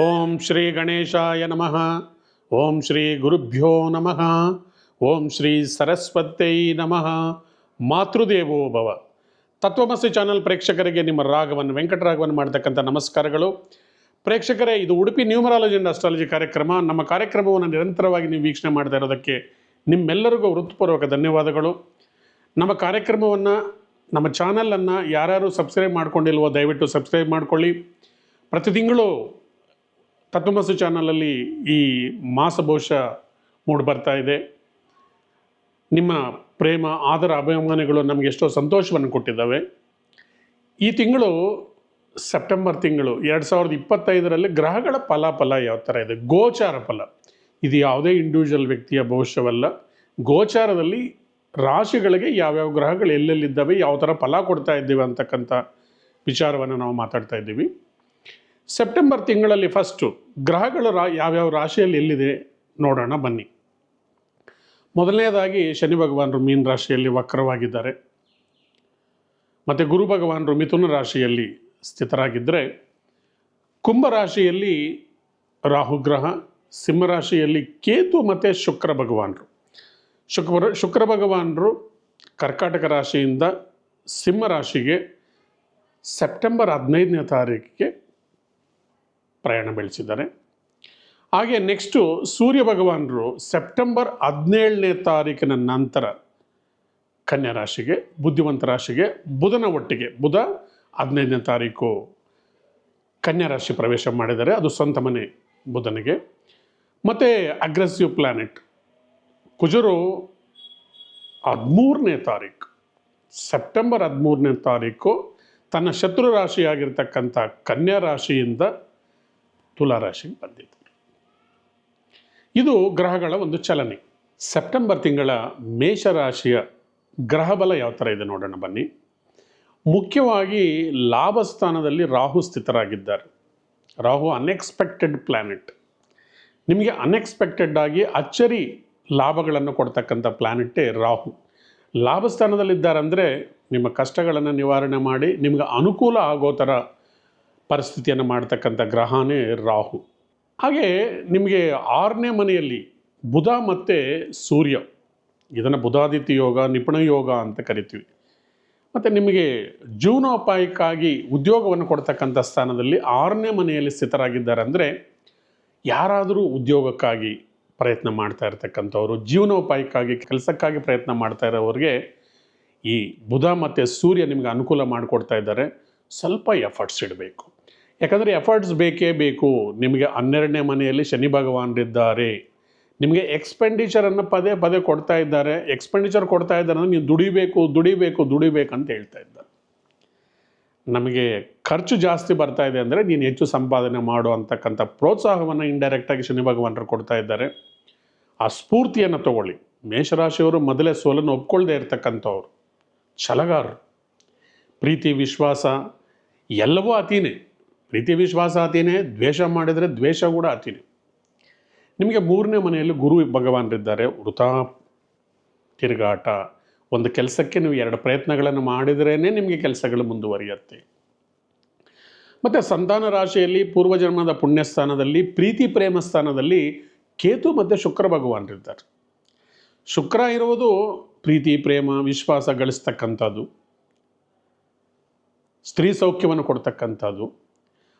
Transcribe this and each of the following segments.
ಓಂ ಶ್ರೀ ಗಣೇಶಾಯ ನಮಃ. ಓಂ ಶ್ರೀ ಗುರುಭ್ಯೋ ನಮಃ. ಓಂ ಶ್ರೀ ಸರಸ್ವತೈ ನಮಃ. ಮಾತೃದೇವೋ ಭವ. ತತ್ವಮಸಿ ಚಾನಲ್ ಪ್ರೇಕ್ಷಕರಿಗೆ ನಿಮ್ಮ ವೆಂಕಟರಾಘವನ್ ಮಾಡ್ತಕ್ಕಂಥ ನಮಸ್ಕಾರಗಳು. ಪ್ರೇಕ್ಷಕರೇ, ಇದು ಉಡುಪಿ ನ್ಯೂಮರಾಲಜಿ ಅಂಡ್ ಅಸ್ಟ್ರಾಲಜಿ ಕಾರ್ಯಕ್ರಮ. ನಮ್ಮ ಕಾರ್ಯಕ್ರಮವನ್ನು ನಿರಂತರವಾಗಿ ನೀವು ವೀಕ್ಷಣೆ ಮಾಡ್ತಾ ಇರೋದಕ್ಕೆ ನಿಮ್ಮೆಲ್ಲರಿಗೂ ಹೃತ್ಪೂರ್ವಕ ಧನ್ಯವಾದಗಳು. ನಮ್ಮ ಕಾರ್ಯಕ್ರಮವನ್ನು, ನಮ್ಮ ಚಾನಲನ್ನು ಯಾರ್ಯಾರು ಸಬ್ಸ್ಕ್ರೈಬ್ ಮಾಡ್ಕೊಂಡಿಲ್ವೋ ದಯವಿಟ್ಟು ಸಬ್ಸ್ಕ್ರೈಬ್ ಮಾಡಿಕೊಳ್ಳಿ. ಪ್ರತಿ ತಿಂಗಳು ತತ್ವಮಸಿ ಚಾನಲಲ್ಲಿ ಈ ಮಾಸ ಭವಿಷ್ಯ ಮೂಡಿ ಬರ್ತಾ ಇದೆ. ನಿಮ್ಮ ಪ್ರೇಮ, ಆದರ, ಅಭಿಮಾನಿಗಳು ನಮಗೆ ಎಷ್ಟೋ ಸಂತೋಷವನ್ನು ಕೊಟ್ಟಿದ್ದಾವೆ. ಈ ತಿಂಗಳು ಸೆಪ್ಟೆಂಬರ್ ತಿಂಗಳು 2025ರಲ್ಲಿ ಗ್ರಹಗಳ ಫಲಾಫಲ ಯಾವ ಥರ ಇದೆ, ಗೋಚಾರ ಫಲ. ಇದು ಯಾವುದೇ ಇಂಡಿವಿಜುವಲ್ ವ್ಯಕ್ತಿಯ ಭವಿಷ್ಯವಲ್ಲ. ಗೋಚಾರದಲ್ಲಿ ರಾಶಿಗಳಿಗೆ ಯಾವ್ಯಾವ ಗ್ರಹಗಳು ಎಲ್ಲೆಲ್ಲಿದ್ದಾವೆ, ಯಾವ ಥರ ಫಲ ಕೊಡ್ತಾ ಇದ್ದೀವಿ ಅಂತಕ್ಕಂಥ ವಿಚಾರವನ್ನು ನಾವು ಮಾತಾಡ್ತಾ ಇದ್ದೀವಿ. ಸೆಪ್ಟೆಂಬರ್ ತಿಂಗಳಲ್ಲಿ ಫಸ್ಟು ಗ್ರಹಗಳು ಯಾವ್ಯಾವ ರಾಶಿಯಲ್ಲಿ ಎಲ್ಲಿದೆ ನೋಡೋಣ ಬನ್ನಿ. ಮೊದಲನೇದಾಗಿ ಶನಿ ಭಗವಾನರು ಮೀನ ರಾಶಿಯಲ್ಲಿ ವಕ್ರವಾಗಿದ್ದಾರೆ. ಮತ್ತು ಗುರು ಭಗವಾನರು ಮಿಥುನ ರಾಶಿಯಲ್ಲಿ ಸ್ಥಿತರಾಗಿದ್ದರೆ, ಕುಂಭರಾಶಿಯಲ್ಲಿ ರಾಹುಗ್ರಹ, ಸಿಂಹರಾಶಿಯಲ್ಲಿ ಕೇತು ಮತ್ತು ಶುಕ್ರ ಭಗವಾನರು. ಶುಕ್ರ ಭಗವಾನರು ಕರ್ಕಾಟಕ ರಾಶಿಯಿಂದ ಸಿಂಹರಾಶಿಗೆ ಸೆಪ್ಟೆಂಬರ್ 15ನೇ ತಾರೀಕಿಗೆ ಪ್ರಯಾಣ ಬೆಳೆಸಿದ್ದಾರೆ. ಹಾಗೆ ನೆಕ್ಸ್ಟು ಸೂರ್ಯ ಭಗವಾನರು ಸೆಪ್ಟೆಂಬರ್ 17ನೇ ತಾರೀಕಿನ ನಂತರ ಕನ್ಯಾ ರಾಶಿಗೆ, ಬುದ್ಧಿವಂತ ರಾಶಿಗೆ ಬುಧನ ಒಟ್ಟಿಗೆ, ಬುಧ 15ನೇ ತಾರೀಕು ಕನ್ಯಾ ರಾಶಿ ಪ್ರವೇಶ ಮಾಡಿದ್ದಾರೆ. ಅದು ಸ್ವಂತ ಮನೆ ಬುಧನಿಗೆ. ಮತ್ತು ಅಗ್ರೆಸಿವ್ ಪ್ಲ್ಯಾನೆಟ್ ಕುಜರು 13ನೇ ತಾರೀಕು, ಸೆಪ್ಟೆಂಬರ್ 13ನೇ ತಾರೀಕು ತನ್ನ ಶತ್ರು ರಾಶಿಯಾಗಿರ್ತಕ್ಕಂಥ ಕನ್ಯಾ ರಾಶಿಯಿಂದ ತುಲಾ ರಾಶಿಗೆ ಬಂದಿದ್ದಾರೆ. ಇದು ಗ್ರಹಗಳ ಒಂದು ಚಲನೆ. ಸೆಪ್ಟೆಂಬರ್ ತಿಂಗಳ ಮೇಷರಾಶಿಯ ಗ್ರಹಬಲ ಯಾವ ಥರ ಇದೆ ನೋಡೋಣ ಬನ್ನಿ. ಮುಖ್ಯವಾಗಿ ಲಾಭಸ್ಥಾನದಲ್ಲಿ ರಾಹು ಸ್ಥಿತರಾಗಿದ್ದಾರೆ. Rahu unexpected planet. ನಿಮಗೆ ಅನ್ಎಕ್ಸ್ಪೆಕ್ಟೆಡ್ ಆಗಿ ಅಚ್ಚರಿ ಲಾಭಗಳನ್ನು ಕೊಡ್ತಕ್ಕಂಥ ಪ್ಲ್ಯಾನೆಟ್ಟೇ ರಾಹು. ಲಾಭಸ್ಥಾನದಲ್ಲಿದ್ದಾರಂದರೆ ನಿಮ್ಮ ಕಷ್ಟಗಳನ್ನು ನಿವಾರಣೆ ಮಾಡಿ ನಿಮಗೆ ಅನುಕೂಲ ಆಗೋ ಥರ ಪರಿಸ್ಥಿತಿಯನ್ನು ಮಾಡ್ತಕ್ಕಂಥ ಗ್ರಹನೇ ರಾಹು. ಹಾಗೆ ನಿಮಗೆ 6ನೇ ಮನೆಯಲ್ಲಿ ಬುಧ ಮತ್ತು ಸೂರ್ಯ, ಇದನ್ನು ಬುಧಾದಿತ್ಯ ಯೋಗ, ನಿಪುಣ ಯೋಗ ಅಂತ ಕರಿತೀವಿ. ಮತ್ತು ನಿಮಗೆ ಜೀವನೋಪಾಯಕ್ಕಾಗಿ ಉದ್ಯೋಗವನ್ನು ಕೊಡ್ತಕ್ಕಂಥ ಸ್ಥಾನದಲ್ಲಿ 6ನೇ ಮನೆಯಲ್ಲಿ ಸ್ಥಿತರಾಗಿದ್ದಾರೆ. ಅಂದರೆ ಯಾರಾದರೂ ಉದ್ಯೋಗಕ್ಕಾಗಿ ಪ್ರಯತ್ನ ಮಾಡ್ತಾ ಇರ್ತಕ್ಕಂಥವ್ರು, ಜೀವನೋಪಾಯಕ್ಕಾಗಿ ಕೆಲಸಕ್ಕಾಗಿ ಪ್ರಯತ್ನ ಮಾಡ್ತಾ ಇರೋರಿಗೆ ಈ ಬುಧ ಮತ್ತು ಸೂರ್ಯ ನಿಮಗೆ ಅನುಕೂಲ ಮಾಡಿಕೊಡ್ತಾ ಇದ್ದಾರೆ. ಸ್ವಲ್ಪ ಎಫರ್ಟ್ಸ್ ಇಡಬೇಕು. ಯಾಕಂದರೆ ಎಫರ್ಟ್ಸ್ ಬೇಕೇ ಬೇಕು. ನಿಮಗೆ 12ನೇ ಮನೆಯಲ್ಲಿ ಶನಿ ಭಗವಾನರಿದ್ದಾರೆ. ನಿಮಗೆ ಎಕ್ಸ್ಪೆಂಡಿಚರನ್ನು ಪದೇ ಪದೇ ಕೊಡ್ತಾ ಇದ್ದಾರೆ. ಎಕ್ಸ್ಪೆಂಡಿಚರ್ ಕೊಡ್ತಾ ಇದ್ದಾರೆ ಅಂದರೆ ನೀವು ದುಡಿಬೇಕು ಅಂತ ಹೇಳ್ತಾ ಇದ್ದಾರೆ. ನಮಗೆ ಖರ್ಚು ಜಾಸ್ತಿ ಬರ್ತಾ ಇದೆ ಅಂದರೆ ನೀನು ಹೆಚ್ಚು ಸಂಪಾದನೆ ಮಾಡು ಅಂತಕ್ಕಂಥ ಪ್ರೋತ್ಸಾಹವನ್ನು ಇಂಡೈರೆಕ್ಟಾಗಿ ಶನಿ ಭಗವಾನರು ಕೊಡ್ತಾ ಇದ್ದಾರೆ. ಆ ಸ್ಫೂರ್ತಿಯನ್ನು ತಗೊಳ್ಳಿ. ಮೇಷರಾಶಿಯವರು ಮೊದಲೇ ಸೋಲನ್ನು ಒಪ್ಕೊಳ್ಳದೆ ಇರತಕ್ಕಂಥವ್ರು, ಛಲಗಾರರು. ಪ್ರೀತಿ ವಿಶ್ವಾಸ ಎಲ್ಲವೂ ಅತೀನೆ. ಪ್ರೀತಿ ವಿಶ್ವಾಸ ಅತೀನೆ, ದ್ವೇಷ ಮಾಡಿದರೆ ದ್ವೇಷ ಕೂಡ ಅತೀನೆ. ನಿಮಗೆ 3ನೇ ಮನೆಯಲ್ಲಿ ಗುರು ಭಗವಾನರಿದ್ದಾರೆ. ವೃಥಾ ತಿರುಗಾಟ. ಒಂದು ಕೆಲಸಕ್ಕೆ ನೀವು 2 ಪ್ರಯತ್ನಗಳನ್ನು ಮಾಡಿದ್ರೇ ನಿಮಗೆ ಕೆಲಸಗಳು ಮುಂದುವರಿಯುತ್ತೆ. ಮತ್ತು ಸಂತಾನ ರಾಶಿಯಲ್ಲಿ ಪೂರ್ವಜನ್ಮದ ಪುಣ್ಯಸ್ಥಾನದಲ್ಲಿ ಪ್ರೀತಿ ಪ್ರೇಮ ಸ್ಥಾನದಲ್ಲಿ ಕೇತು ಮತ್ತು ಶುಕ್ರ ಭಗವಾನರಿದ್ದಾರೆ. ಶುಕ್ರ ಇರುವುದು ಪ್ರೀತಿ ಪ್ರೇಮ ವಿಶ್ವಾಸ ಗಳಿಸ್ತಕ್ಕಂಥದ್ದು, ಸ್ತ್ರೀ ಸೌಖ್ಯವನ್ನು ಕೊಡ್ತಕ್ಕಂಥದ್ದು.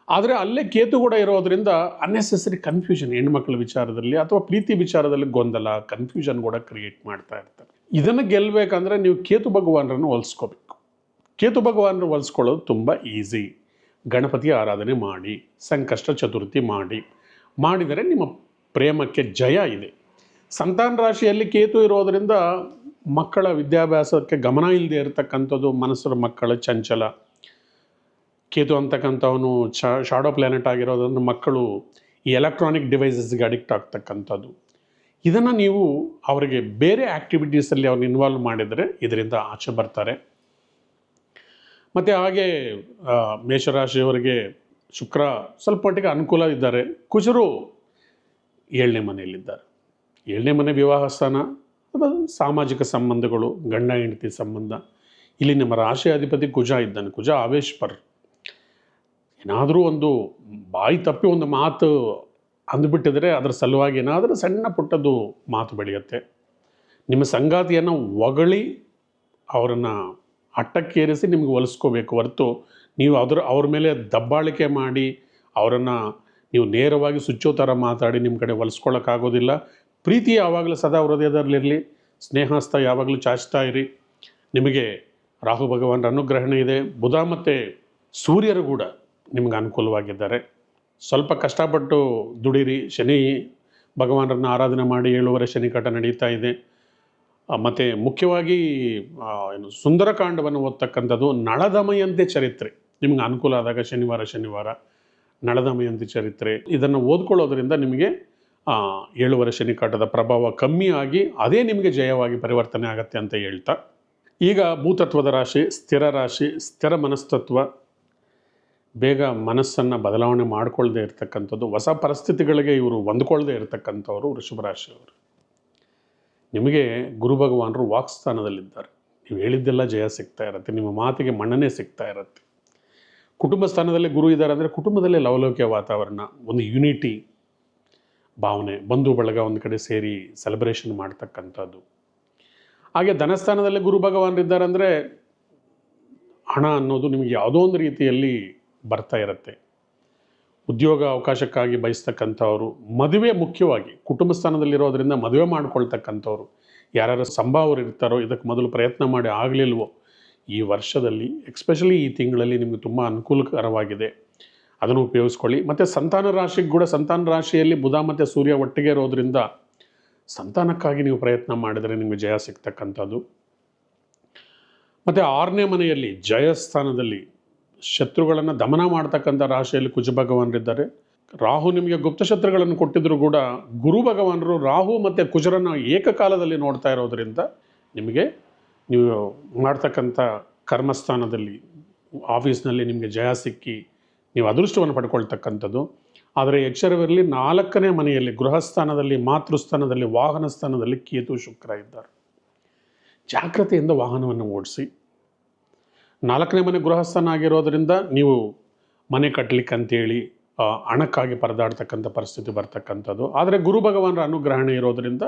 ಆದರೆ ಅಲ್ಲೇ ಕೇತು ಕೂಡ ಇರೋದರಿಂದ ಅನ್ನೆಸೆಸರಿ ಕನ್ಫ್ಯೂಷನ್, ಹೆಣ್ಮಕ್ಳ ವಿಚಾರದಲ್ಲಿ ಅಥವಾ ಪ್ರೀತಿ ವಿಚಾರದಲ್ಲಿ ಗೊಂದಲ, ಕನ್ಫ್ಯೂಷನ್ ಕೂಡ ಕ್ರಿಯೇಟ್ ಮಾಡ್ತಾ ಇರ್ತಾರೆ. ಇದನ್ನು ಗೆಲ್ಲಬೇಕಂದ್ರೆ ನೀವು ಕೇತು ಭಗವಾನರನ್ನು ಹೋಲಿಸ್ಕೋಬೇಕು. ಕೇತು ಭಗವಾನರು ಹೋಲಿಸ್ಕೊಳ್ಳೋದು ತುಂಬ ಈಸಿ. ಗಣಪತಿ ಆರಾಧನೆ ಮಾಡಿ, ಸಂಕಷ್ಟ ಚತುರ್ಥಿ ಮಾಡಿದರೆ ನಿಮ್ಮ ಪ್ರೇಮಕ್ಕೆ ಜಯ ಇದೆ. ಸಂತಾನ ರಾಶಿಯಲ್ಲಿ ಕೇತು ಇರೋದರಿಂದ ಮಕ್ಕಳ ವಿದ್ಯಾಭ್ಯಾಸಕ್ಕೆ ಗಮನ ಇಲ್ಲದೆ ಇರತಕ್ಕಂಥದ್ದು, ಮನಸ್ಸರ ಮಕ್ಕಳ ಚಂಚಲ. ಕೇತು ಅಂತಕ್ಕಂಥವನು ಶಾಡೋ ಪ್ಲ್ಯಾನೆಟ್ ಆಗಿರೋದ್ರಿಂದ ಮಕ್ಕಳು ಈ ಎಲೆಕ್ಟ್ರಾನಿಕ್ ಡಿವೈಸಸ್ಗೆ ಅಡಿಕ್ಟ್ ಆಗ್ತಕ್ಕಂಥದ್ದು. ಇದನ್ನು ನೀವು ಅವರಿಗೆ ಬೇರೆ ಆ್ಯಕ್ಟಿವಿಟೀಸಲ್ಲಿ ಅವ್ರನ್ನ ಇನ್ವಾಲ್ವ್ ಮಾಡಿದರೆ ಇದರಿಂದ ಆಚೆ ಬರ್ತಾರೆ. ಮತ್ತು ಹಾಗೆ ಮೇಷರಾಶಿಯವರಿಗೆ ಶುಕ್ರ ಸ್ವಲ್ಪ ಮಟ್ಟಿಗೆ ಅನುಕೂಲ ಇದ್ದಾರೆ. ಕುಜರು 7ನೇ ಮನೆಯಲ್ಲಿದ್ದಾರೆ. 7ನೇ ಮನೆ ವಿವಾಹ ಸ್ಥಾನ, ಸಾಮಾಜಿಕ ಸಂಬಂಧಗಳು, ಗಂಡ ಹೆಂಡತಿ ಸಂಬಂಧ. ಇಲ್ಲಿ ನಮ್ಮ ರಾಶಿ ಅಧಿಪತಿ ಕುಜ ಇದ್ದಾನೆ. ಕುಜ ಆವೇಶಪರ್. ಏನಾದರೂ ಒಂದು ಬಾಯಿ ತಪ್ಪಿ ಒಂದು ಮಾತು ಅಂದುಬಿಟ್ಟಿದ್ರೆ ಅದರ ಸಲುವಾಗಿ ಏನಾದರೂ ಸಣ್ಣ ಪುಟ್ಟದ್ದು ಮಾತು ಬೆಳೆಯುತ್ತೆ. ನಿಮ್ಮ ಸಂಗಾತಿಯನ್ನು ಹೊಗಳಿ ಅವರನ್ನು ಹಟ್ಟಕ್ಕೇರಿಸಿ ನಿಮಗೆ ಒಲಿಸ್ಕೋಬೇಕು ಹೊರತು ನೀವು ಅವ್ರ ಮೇಲೆ ದಬ್ಬಾಳಿಕೆ ಮಾಡಿ ಅವರನ್ನು ನೀವು ನೇರವಾಗಿ ಸುಚ್ಚೋ ಥರ ಮಾತಾಡಿ ನಿಮ್ಮ ಕಡೆ ಒಲಿಸ್ಕೊಳ್ಳೋಕ್ಕಾಗೋದಿಲ್ಲ. ಪ್ರೀತಿ ಯಾವಾಗಲೂ ಸದಾ ಹೃದಯದಲ್ಲಿರಲಿ, ಸ್ನೇಹಸ್ಥ ಯಾವಾಗಲೂ ಚಾಚ್ತಾ ಇರಿ. ನಿಮಗೆ ರಾಹು ಭಗವಾನರ ಅನುಗ್ರಹಣೆ ಇದೆ. ಬುಧ ಮತ್ತು ಸೂರ್ಯರು ಕೂಡ ನಿಮಗೆ ಅನುಕೂಲವಾಗಿದ್ದಾರೆ. ಸ್ವಲ್ಪ ಕಷ್ಟಪಟ್ಟು ದುಡಿರಿ. ಶನಿ ಭಗವಾನರನ್ನು ಆರಾಧನೆ ಮಾಡಿ 7 ಶನಿಕಾಟ ನಡೀತಾ ಇದೆ. ಮತ್ತು ಮುಖ್ಯವಾಗಿ ಸುಂದರಕಾಂಡವನ್ನು ಓದ್ತಕ್ಕಂಥದ್ದು, ನಳದಮಯಂತಿ ಚರಿತ್ರೆ ನಿಮಗೆ ಅನುಕೂಲ ಆದಾಗ ಶನಿವಾರ ನಳದಮಯಂತಿ ಚರಿತ್ರೆ ಇದನ್ನು ಓದ್ಕೊಳ್ಳೋದ್ರಿಂದ ನಿಮಗೆ 7 ಶನಿಕಾಟದ ಪ್ರಭಾವ ಕಮ್ಮಿ ಆಗಿ ಅದೇ ನಿಮಗೆ ಜಯವಾಗಿ ಪರಿವರ್ತನೆ ಆಗತ್ತೆ ಅಂತ ಹೇಳ್ತಾ, ಈಗ ಭೂತತ್ವದ ರಾಶಿ, ಸ್ಥಿರ ಮನಸ್ತತ್ವ, ಬೇಗ ಮನಸ್ಸನ್ನು ಬದಲಾವಣೆ ಮಾಡಿಕೊಳ್ಳದೆ ಇರತಕ್ಕಂಥದ್ದು, ಹೊಸ ಪರಿಸ್ಥಿತಿಗಳಿಗೆ ಇವರು ಹೊಂದ್ಕೊಳ್ಳದೆ ಇರತಕ್ಕಂಥವ್ರು ವೃಷಭ ರಾಶಿಯವರು. ನಿಮಗೆ ಗುರು ಭಗವಾನರು ವಾಕ್ಸ್ಥಾನದಲ್ಲಿದ್ದಾರೆ. ನೀವು ಹೇಳಿದ್ದೆಲ್ಲ ಜಯ ಸಿಗ್ತಾ ಇರುತ್ತೆ, ನಿಮ್ಮ ಮಾತಿಗೆ ಮನ್ನಣೆ ಸಿಗ್ತಾ ಇರುತ್ತೆ. ಕುಟುಂಬ ಸ್ಥಾನದಲ್ಲಿ ಗುರು ಇದ್ದಾರೆ ಅಂದರೆ ಕುಟುಂಬದಲ್ಲೇ ಲವಲೌಕ್ಯ ವಾತಾವರಣ, ಒಂದು ಯುನಿಟಿ ಭಾವನೆ, ಬಂಧು ಬಳಗ ಒಂದು ಕಡೆ ಸೇರಿ ಸೆಲೆಬ್ರೇಷನ್ ಮಾಡ್ತಕ್ಕಂಥದ್ದು. ಹಾಗೆ ಧನಸ್ಥಾನದಲ್ಲಿ ಗುರು ಭಗವಾನರಿದ್ದಾರೆ ಅಂದರೆ ಹಣ ಅನ್ನೋದು ನಿಮಗೆ ಯಾವುದೋ ಒಂದು ರೀತಿಯಲ್ಲಿ ಬರ್ತಾ ಇರುತ್ತೆ. ಉದ್ಯೋಗ ಅವಕಾಶಕ್ಕಾಗಿ ಬಯಸ್ತಕ್ಕಂಥವ್ರು, ಮದುವೆ ಮುಖ್ಯವಾಗಿ ಕುಟುಂಬ ಸ್ಥಾನದಲ್ಲಿರೋದ್ರಿಂದ ಮದುವೆ ಮಾಡ್ಕೊಳ್ತಕ್ಕಂಥವ್ರು, ಯಾರ್ಯಾರು ಸಂಭಾವರು ಇರ್ತಾರೋ, ಇದಕ್ಕೆ ಮೊದಲು ಪ್ರಯತ್ನ ಮಾಡಿ ಆಗಲಿಲ್ವೋ, ಈ ವರ್ಷದಲ್ಲಿ ಎಕ್ಸ್ಪೆಷಲಿ ಈ ತಿಂಗಳಲ್ಲಿ ನಿಮಗೆ ತುಂಬ ಅನುಕೂಲಕರವಾಗಿದೆ. ಅದನ್ನು ಉಪಯೋಗಿಸ್ಕೊಳ್ಳಿ. ಮತ್ತು ಸಂತಾನ ರಾಶಿಗೆ ಕೂಡ, ಸಂತಾನ ರಾಶಿಯಲ್ಲಿ ಬುಧ ಮತ್ತು ಸೂರ್ಯ ಒಟ್ಟಿಗೆ ಇರೋದ್ರಿಂದ ಸಂತಾನಕ್ಕಾಗಿ ನೀವು ಪ್ರಯತ್ನ ಮಾಡಿದರೆ ನಿಮಗೆ ಜಯ ಸಿಗ್ತಕ್ಕಂಥದ್ದು. ಮತ್ತು 6ನೇ ಮನೆಯಲ್ಲಿ ಜಯಸ್ಥಾನದಲ್ಲಿ ಶತ್ರುಗಳನ್ನು ದಮನ ಮಾಡ್ತಕ್ಕಂಥ ರಾಶಿಯಲ್ಲಿ ಕುಜ ಭಗವಾನರಿದ್ದಾರೆ. ರಾಹು ನಿಮಗೆ ಗುಪ್ತ ಶತ್ರುಗಳನ್ನು ಕೊಟ್ಟಿದ್ದರೂ ಕೂಡ ಗುರು ಭಗವಾನರು ರಾಹು ಮತ್ತು ಕುಜರನ್ನು ಏಕಕಾಲದಲ್ಲಿ ನೋಡ್ತಾ ಇರೋದರಿಂದ ನಿಮಗೆ ನೀವು ಮಾಡ್ತಕ್ಕಂಥ ಕರ್ಮಸ್ಥಾನದಲ್ಲಿ, ಆಫೀಸ್ನಲ್ಲಿ ನಿಮಗೆ ಜಯ ಸಿಕ್ಕಿ ನೀವು ಅದೃಷ್ಟವನ್ನು ಪಡ್ಕೊಳ್ತಕ್ಕಂಥದ್ದು. ಆದರೆ ಎಚ್ಚರವಿರಲಿ, 4ನೇ ಮನೆಯಲ್ಲಿ ಗೃಹಸ್ಥಾನದಲ್ಲಿ, ಮಾತೃಸ್ಥಾನದಲ್ಲಿ, ವಾಹನ ಸ್ಥಾನದಲ್ಲಿ ಕೇತು ಶುಕ್ರ ಇದ್ದಾರೆ. ಜಾಗ್ರತೆಯಿಂದ ವಾಹನವನ್ನು ಓಡಿಸಿ. 4ನೇ ಮನೆ ಗೃಹಸ್ಥಾನ ಆಗಿರೋದರಿಂದ ನೀವು ಮನೆ ಕಟ್ಟಲಿಕ್ಕೆ ಅಂತೇಳಿ ಹಣಕ್ಕಾಗಿ ಪರದಾಡ್ತಕ್ಕಂಥ ಪರಿಸ್ಥಿತಿ ಬರ್ತಕ್ಕಂಥದ್ದು. ಆದರೆ ಗುರು ಭಗವಾನರ ಅನುಗ್ರಹಣೆ ಇರೋದರಿಂದ,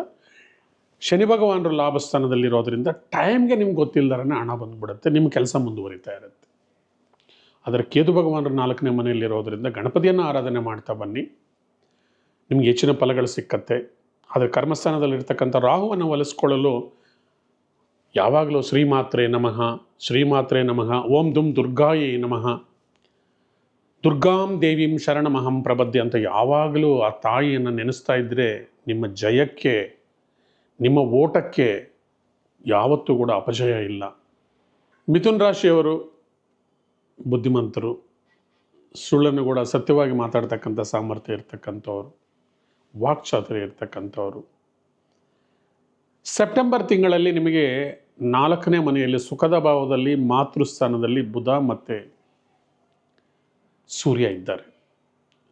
ಶನಿ ಭಗವಾನರು ಲಾಭಸ್ಥಾನದಲ್ಲಿರೋದ್ರಿಂದ ಟೈಮ್ಗೆ ನಿಮ್ಗೆ ಗೊತ್ತಿಲ್ಲದರೇ ಹಣ ಬಂದುಬಿಡುತ್ತೆ, ನಿಮ್ಮ ಕೆಲಸ ಮುಂದುವರಿತಾ ಇರುತ್ತೆ. ಆದರೆ ಕೇತು ಭಗವಾನರು 4ನೇ ಮನೆಯಲ್ಲಿರೋದರಿಂದ ಗಣಪತಿಯನ್ನು ಆರಾಧನೆ ಮಾಡ್ತಾ ಬನ್ನಿ, ನಿಮ್ಗೆ ಹೆಚ್ಚಿನ ಫಲಗಳು ಸಿಕ್ಕತ್ತೆ. ಆದರೆ ಕರ್ಮಸ್ಥಾನದಲ್ಲಿರ್ತಕ್ಕಂಥ ರಾಹುವನ್ನು ಒಲಿಸ್ಕೊಳ್ಳಲು ಯಾವಾಗಲೂ ಶ್ರೀಮಾತ್ರೇ ನಮಃ, ಓಂ ದುಂ ದುರ್ಗಾಯೇ ನಮಃ, ದುರ್ಗಾಂ ದೇವೀಂ ಶರಣಮಹಂ ಪ್ರಬದ್ಧೆ ಅಂತ ಯಾವಾಗಲೂ ಆ ತಾಯಿಯನ್ನು ನೆನೆಸ್ತಾ ಇದ್ದರೆ ನಿಮ್ಮ ಜಯಕ್ಕೆ, ನಿಮ್ಮ ಓಟಕ್ಕೆ ಯಾವತ್ತೂ ಕೂಡ ಅಪಜಯ ಇಲ್ಲ. ಮಿಥುನ್ ರಾಶಿಯವರು ಬುದ್ಧಿವಂತರು, ಸುಳ್ಳನ್ನು ಕೂಡ ಸತ್ಯವಾಗಿ ಮಾತಾಡ್ತಕ್ಕಂಥ ಸಾಮರ್ಥ್ಯ ಇರ್ತಕ್ಕಂಥವ್ರು, ವಾಕ್ಚಾತುರ್ಯ ಇರ್ತಕ್ಕಂಥವ್ರು. ಸೆಪ್ಟೆಂಬರ್ ತಿಂಗಳಲ್ಲಿ ನಿಮಗೆ 4ನೇ ಮನೆಯಲ್ಲಿ ಸುಖದ ಭಾವದಲ್ಲಿ ಮಾತೃಸ್ಥಾನದಲ್ಲಿ ಬುಧ ಮತ್ತು ಸೂರ್ಯ ಇದ್ದಾರೆ.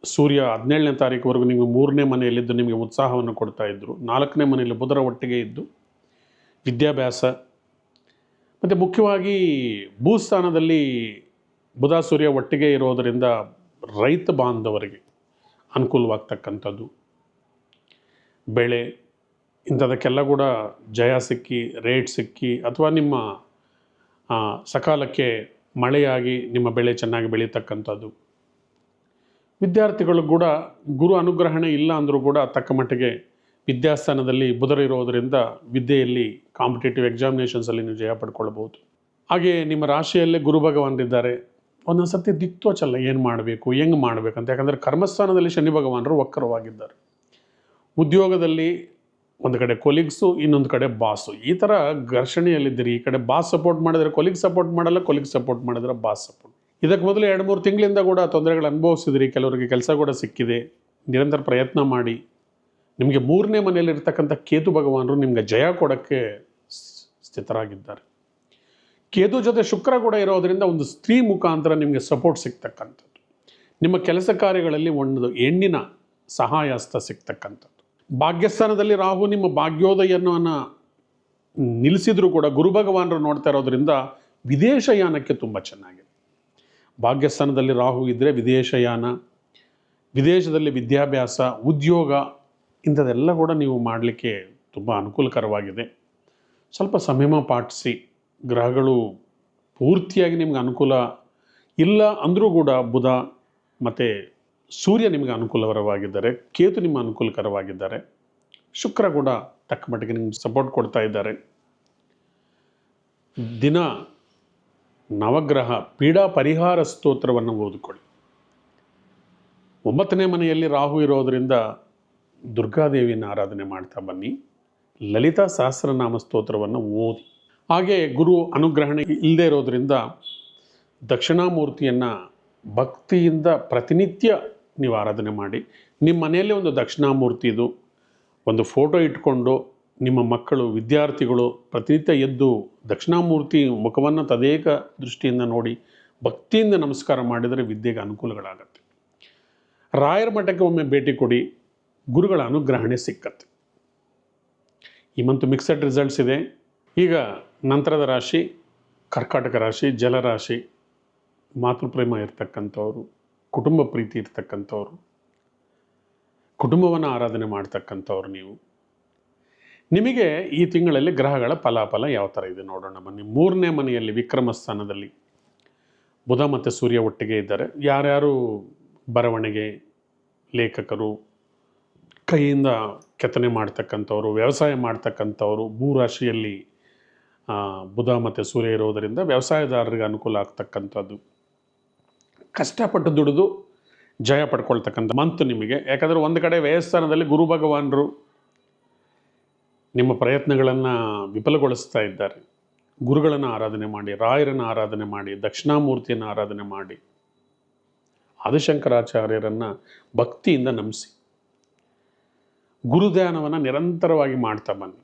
ಸೂರ್ಯ 17ನೇ ತಾರೀಕುವರೆಗೂ ನೀವು 3ನೇ ಮನೆಯಲ್ಲಿದ್ದು ನಿಮಗೆ ಉತ್ಸಾಹವನ್ನು ಕೊಡ್ತಾ ಇದ್ದರು. 4ನೇ ಮನೆಯಲ್ಲಿ ಬುಧರ ಒಟ್ಟಿಗೆ ಇದ್ದು ವಿದ್ಯಾಭ್ಯಾಸ, ಮತ್ತು ಮುಖ್ಯವಾಗಿ ಭೂಸ್ಥಾನದಲ್ಲಿ ಬುಧ ಸೂರ್ಯ ಒಟ್ಟಿಗೆ ಇರೋದರಿಂದ ರೈತ ಬಾಂಧವರಿಗೆ ಅನುಕೂಲವಾಗ್ತಕ್ಕಂಥದ್ದು. ಬೆಳೆ ಇಂಥದಕ್ಕೆಲ್ಲ ಕೂಡ ಜಯ ಸಿಕ್ಕಿ, ರೇಟ್ ಸಿಕ್ಕಿ, ಅಥವಾ ನಿಮ್ಮ ಸಕಾಲಕ್ಕೆ ಮಳೆಯಾಗಿ ನಿಮ್ಮ ಬೆಳೆ ಚೆನ್ನಾಗಿ ಬೆಳೀತಕ್ಕಂಥದ್ದು. ವಿದ್ಯಾರ್ಥಿಗಳು ಕೂಡ ಗುರು ಅನುಗ್ರಹಣೆ ಇಲ್ಲ ಅಂದರೂ ಕೂಡ ತಕ್ಕ ಮಟ್ಟಿಗೆ ವಿದ್ಯಾಸ್ಥಾನದಲ್ಲಿ ಬುಧರಿರೋದರಿಂದ ವಿದ್ಯೆಯಲ್ಲಿ ಕಾಂಪಿಟೇಟಿವ್ ಎಕ್ಸಾಮಿನೇಷನ್ಸಲ್ಲಿ ನೀವು ಜಯ ಪಡ್ಕೊಳ್ಬೋದು. ಹಾಗೆ ನಿಮ್ಮ ರಾಶಿಯಲ್ಲೇ ಗುರು ಭಗವಾನರಿದ್ದಾರೆ. ಒಂದೊಂದು ಸರ್ತಿ ದಿಕ್ತೋಚಲ್ಲ, ಏನು ಮಾಡಬೇಕು, ಹೆಂಗೆ ಮಾಡಬೇಕಂತ. ಯಾಕಂದರೆ ಕರ್ಮಸ್ಥಾನದಲ್ಲಿ ಶನಿ ಭಗವಾನರು ವಕ್ರವಾಗಿದ್ದಾರೆ. ಉದ್ಯೋಗದಲ್ಲಿ ಒಂದು ಕಡೆ ಕೊಲೀಗ್ಸು, ಇನ್ನೊಂದು ಕಡೆ ಬಾಸು, ಈ ಥರ ಘರ್ಷಣೆಯಲ್ಲಿದ್ದೀರಿ. ಈ ಕಡೆ ಬಾಸ್ ಸಪೋರ್ಟ್ ಮಾಡಿದರೆ ಕೊಲೀಗ್ ಸಪೋರ್ಟ್ ಮಾಡಲ್ಲ, ಕೊಲೀಗ್ ಸಪೋರ್ಟ್ ಮಾಡಿದರೆ ಬಾಸ್ ಸಪೋರ್ಟ್. ಇದಕ್ಕೆ ಮೊದಲು 2-3 ತಿಂಗಳಿಂದ ಕೂಡ ತೊಂದರೆಗಳು ಅನುಭವಿಸಿದ್ರಿ. ಕೆಲವರಿಗೆ ಕೆಲಸ ಕೂಡ ಸಿಕ್ಕಿದೆ. ನಿರಂತರ ಪ್ರಯತ್ನ ಮಾಡಿ. ನಿಮಗೆ 3ನೇ ಮನೆಯಲ್ಲಿರ್ತಕ್ಕಂಥ ಕೇತು ಭಗವಾನರು ನಿಮಗೆ ಜಯ ಕೊಡೋಕ್ಕೆ ಸ್ಥಿತರಾಗಿದ್ದಾರೆ. ಕೇತು ಜೊತೆ ಶುಕ್ರ ಕೂಡ ಇರೋದರಿಂದ ಒಂದು ಸ್ತ್ರೀ ಮುಖಾಂತರ ನಿಮಗೆ ಸಪೋರ್ಟ್ ಸಿಗ್ತಕ್ಕಂಥದ್ದು. ನಿಮ್ಮ ಕೆಲಸ ಕಾರ್ಯಗಳಲ್ಲಿ ಒಂದು ಹೆಣ್ಣಿನ ಸಹಾಯಸ್ತ ಸಿಗ್ತಕ್ಕಂಥದ್ದು. ಭಾಗ್ಯಸ್ಥಾನದಲ್ಲಿ ರಾಹು ನಿಮ್ಮ ಭಾಗ್ಯೋದಯವನ್ನು ನಿಲ್ಲಿಸಿದ್ರು ಕೂಡ ಗುರು ಭಗವಾನರು ನೋಡ್ತಾ ಇರೋದ್ರಿಂದ ವಿದೇಶಯಾನಕ್ಕೆ ತುಂಬ ಚೆನ್ನಾಗಿದೆ. ಭಾಗ್ಯಸ್ಥಾನದಲ್ಲಿ ರಾಹು ಇದ್ದರೆ ವಿದೇಶಯಾನ, ವಿದೇಶದಲ್ಲಿ ವಿದ್ಯಾಭ್ಯಾಸ, ಉದ್ಯೋಗ ಇಂಥದ್ದೆಲ್ಲ ಕೂಡ ನೀವು ಮಾಡಲಿಕ್ಕೆ ತುಂಬ ಅನುಕೂಲಕರವಾಗಿದೆ. ಸ್ವಲ್ಪ ಸಂಯಮ ಪಾಟಿಸಿ. ಗ್ರಹಗಳು ಪೂರ್ತಿಯಾಗಿ ನಿಮ್ಗೆ ಅನುಕೂಲ ಇಲ್ಲ ಅಂದರೂ ಕೂಡ ಬುಧ ಮತ್ತು ಸೂರ್ಯ ನಿಮಗೆ ಅನುಕೂಲಕರವಾಗಿದ್ದಾರೆ, ಕೇತು ನಿಮ್ಮ ಅನುಕೂಲಕರವಾಗಿದ್ದಾರೆ, ಶುಕ್ರ ಕೂಡ ತಕ್ಕ ಮಟ್ಟಿಗೆ ನಿಮ್ಗೆ ಸಪೋರ್ಟ್ ಕೊಡ್ತಾ ಇದ್ದಾರೆ. ದಿನ ನವಗ್ರಹ ಪೀಡಾ ಪರಿಹಾರ ಸ್ತೋತ್ರವನ್ನು ಓದಿಕೊಳ್ಳಿ. 9ನೇ ಮನೆಯಲ್ಲಿ ರಾಹು ಇರೋದರಿಂದ ದುರ್ಗಾದೇವಿಯನ್ನು ಆರಾಧನೆ ಮಾಡ್ತಾ ಬನ್ನಿ. ಲಲಿತಾ ಸಹಸ್ರನಾಮ ಸ್ತೋತ್ರವನ್ನು ಓದಿ. ಹಾಗೆ ಗುರು ಅನುಗ್ರಹಣೆ ಇಲ್ಲದೆ ಇರೋದರಿಂದ ದಕ್ಷಿಣಾಮೂರ್ತಿಯನ್ನು ಭಕ್ತಿಯಿಂದ ಪ್ರತಿನಿತ್ಯ ನೀವು ಆರಾಧನೆ ಮಾಡಿ. ನಿಮ್ಮ ಮನೆಯಲ್ಲೇ ಒಂದು ದಕ್ಷಿಣಾಮೂರ್ತಿದು ಒಂದು ಫೋಟೋ ಇಟ್ಕೊಂಡು ನಿಮ್ಮ ಮಕ್ಕಳು, ವಿದ್ಯಾರ್ಥಿಗಳು ಪ್ರತಿನಿತ್ಯ ಎದ್ದು ದಕ್ಷಿಣಾಮೂರ್ತಿ ಮುಖವನ್ನು ತದೇಕ ದೃಷ್ಟಿಯಿಂದ ನೋಡಿ ಭಕ್ತಿಯಿಂದ ನಮಸ್ಕಾರ ಮಾಡಿದರೆ ವಿದ್ಯೆಗೆ ಅನುಕೂಲಗಳಾಗತ್ತೆ. ರಾಯರ ಮಠಕ್ಕೆ ಒಮ್ಮೆ ಭೇಟಿ ಕೊಡಿ, ಗುರುಗಳ ಅನುಗ್ರಹಣೆ ಸಿಕ್ಕತ್ತೆ. ಈ ಮಂತು ಮಿಕ್ಸಡ್ ರಿಸಲ್ಟ್ಸ್ ಇದೆ. ಈಗ ನಂತರದ ರಾಶಿ ಕರ್ಕಾಟಕ ರಾಶಿ, ಜಲರಾಶಿ. ಮಾತೃಪ್ರೇಮ ಇರ್ತಕ್ಕಂಥವ್ರು, ಕುಟುಂಬ ಪ್ರೀತಿ ಇರ್ತಕ್ಕಂಥವ್ರು, ಕುಟುಂಬವನ್ನು ಆರಾಧನೆ ಮಾಡ್ತಕ್ಕಂಥವ್ರು ನೀವು. ನಿಮಗೆ ಈ ತಿಂಗಳಲ್ಲಿ ಗ್ರಹಗಳ ಫಲಾಫಲ ಯಾವ ಥರ ಇದೆ ನೋಡೋಣ ಬನ್ನಿ. 3ನೇ ಮನೆಯಲ್ಲಿ ವಿಕ್ರಮ ಸ್ಥಾನದಲ್ಲಿ ಬುಧ ಮತ್ತು ಸೂರ್ಯ ಒಟ್ಟಿಗೆ ಇದ್ದಾರೆ. ಯಾರ್ಯಾರು ಬರವಣಿಗೆ, ಲೇಖಕರು, ಕೈಯಿಂದ ಕೆತ್ತನೆ ಮಾಡ್ತಕ್ಕಂಥವ್ರು, ವ್ಯವಸಾಯ ಮಾಡ್ತಕ್ಕಂಥವ್ರು, ಭೂರಾಶಿಯಲ್ಲಿ ಬುಧ ಮತ್ತು ಸೂರ್ಯ ಇರೋದರಿಂದ ವ್ಯವಸಾಯದಾರರಿಗೆ ಅನುಕೂಲ ಆಗ್ತಕ್ಕಂಥದ್ದು. ಕಷ್ಟಪಟ್ಟು ದುಡಿದು ಜಯ ಪಡ್ಕೊಳ್ತಕ್ಕಂಥ ಮಂತು ನಿಮಗೆ. ಯಾಕಂದರೆ ಒಂದು ಕಡೆ ವ್ಯಯಸ್ಥಾನದಲ್ಲಿ ಗುರು ಭಗವಾನರು ನಿಮ್ಮ ಪ್ರಯತ್ನಗಳನ್ನು ವಿಫಲಗೊಳಿಸ್ತಾ ಇದ್ದಾರೆ. ಗುರುಗಳನ್ನು ಆರಾಧನೆ ಮಾಡಿ, ರಾಯರನ್ನು ಆರಾಧನೆ ಮಾಡಿ, ದಕ್ಷಿಣಾಮೂರ್ತಿಯನ್ನು ಆರಾಧನೆ ಮಾಡಿ, ಆದಿಶಂಕರಾಚಾರ್ಯರನ್ನು ಭಕ್ತಿಯಿಂದ ನಮಿಸಿ, ಗುರುಧ್ಯಾನವನ್ನು ನಿರಂತರವಾಗಿ ಮಾಡ್ತಾ ಬನ್ನಿ.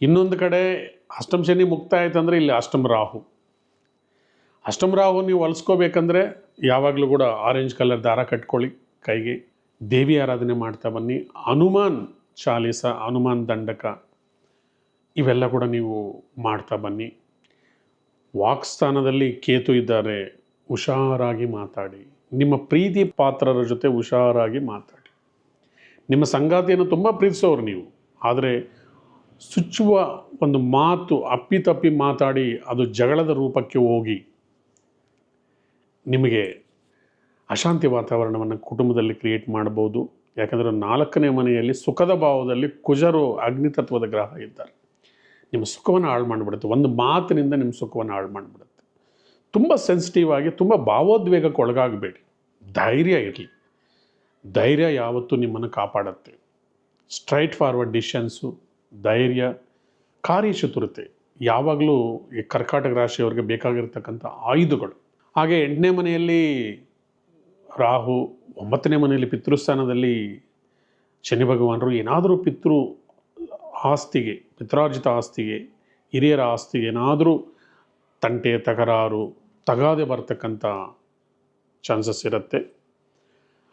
ಇನ್ನೊಂದು ಕಡೆ ಅಷ್ಟಮ ಶನಿ ಮುಕ್ತ ಆಯ್ತಂದರೆ ಇಲ್ಲಿ ಅಷ್ಟಮ ರಾಹು ನೀವು ಹೊಲಿಸ್ಕೋಬೇಕಂದ್ರೆ ಯಾವಾಗಲೂ ಕೂಡ ಆರೆಂಜ್ ಕಲರ್ ದಾರ ಕಟ್ಕೊಳ್ಳಿ ಕೈಗೆ. ದೇವಿ ಆರಾಧನೆ ಮಾಡ್ತಾ ಬನ್ನಿ. ಹನುಮಾನ್ ಚಾಲೀಸ, ಹನುಮಾನ್ ದಂಡಕ ಇವೆಲ್ಲ ಕೂಡ ನೀವು ಮಾಡ್ತಾ ಬನ್ನಿ. ವಾಕ್ಸ್ಥಾನದಲ್ಲಿ ಕೇತು ಇದ್ದಾರೆ, ಹುಷಾರಾಗಿ ಮಾತಾಡಿ. ನಿಮ್ಮ ಪ್ರೀತಿ ಪಾತ್ರರ ಜೊತೆ ಹುಷಾರಾಗಿ ಮಾತಾಡಿ. ನಿಮ್ಮ ಸಂಗಾತಿಯನ್ನು ತುಂಬ ಪ್ರೀತಿಸೋರು ನೀವು, ಆದರೆ ಸುಚ್ಚುವ ಒಂದು ಮಾತು ಅಪ್ಪಿತಪ್ಪಿ ಮಾತಾಡಿ ಅದು ಜಗಳದ ರೂಪಕ್ಕೆ ಹೋಗಿ ನಿಮಗೆ ಅಶಾಂತಿ ವಾತಾವರಣವನ್ನು ಕುಟುಂಬದಲ್ಲಿ ಕ್ರಿಯೇಟ್ ಮಾಡ್ಬೋದು. ಯಾಕಂದರೆ 4ನೇ ಮನೆಯಲ್ಲಿ ಸುಖದ ಭಾವದಲ್ಲಿ ಕುಜರು ಅಗ್ನಿತತ್ವದ ಗ್ರಹ ಇದ್ದಾರೆ. ನಿಮ್ಮ ಸುಖವನ್ನು ಹಾಳು ಮಾಡಿಬಿಡುತ್ತೆ. ಒಂದು ಮಾತಿನಿಂದ ನಿಮ್ಮ ಸುಖವನ್ನು ಹಾಳು ಮಾಡಿಬಿಡುತ್ತೆ. ತುಂಬ ಸೆನ್ಸಿಟಿವ್ ಆಗಿ, ತುಂಬ ಭಾವೋದ್ವೇಗಕ್ಕೆ ಒಳಗಾಗಬೇಡಿ. ಧೈರ್ಯ ಇರಲಿ. ಧೈರ್ಯ ಯಾವತ್ತೂ ನಿಮ್ಮನ್ನು ಕಾಪಾಡುತ್ತೆ. ಸ್ಟ್ರೈಟ್ ಫಾರ್ವರ್ಡ್ ಡಿಸಿಷನ್ಸು, ಧೈರ್ಯ, ಕಾರ್ಯಚತುರತೆ ಯಾವಾಗಲೂ ಈ ಕರ್ಕಾಟಕ ರಾಶಿಯವರಿಗೆ ಬೇಕಾಗಿರ್ತಕ್ಕಂಥ ಆಯುಧಗಳು. ಹಾಗೆ 8ನೇ ಮನೆಯಲ್ಲಿ ರಾಹು, 9ನೇ ಮನೆಯಲ್ಲಿ ಪಿತೃಸ್ಥಾನದಲ್ಲಿ ಶನಿ ಭಗವಾನರು ಏನಾದರೂ ಪಿತ್ರಾರ್ಜಿತ ಆಸ್ತಿಗೆ, ಹಿರಿಯರ ಆಸ್ತಿಗೆ ಏನಾದರೂ ತಂಟೆ, ತಕರಾರು, ತಗಾದೆ ಬರ್ತಕ್ಕಂಥ ಚಾನ್ಸಸ್ ಇರುತ್ತೆ.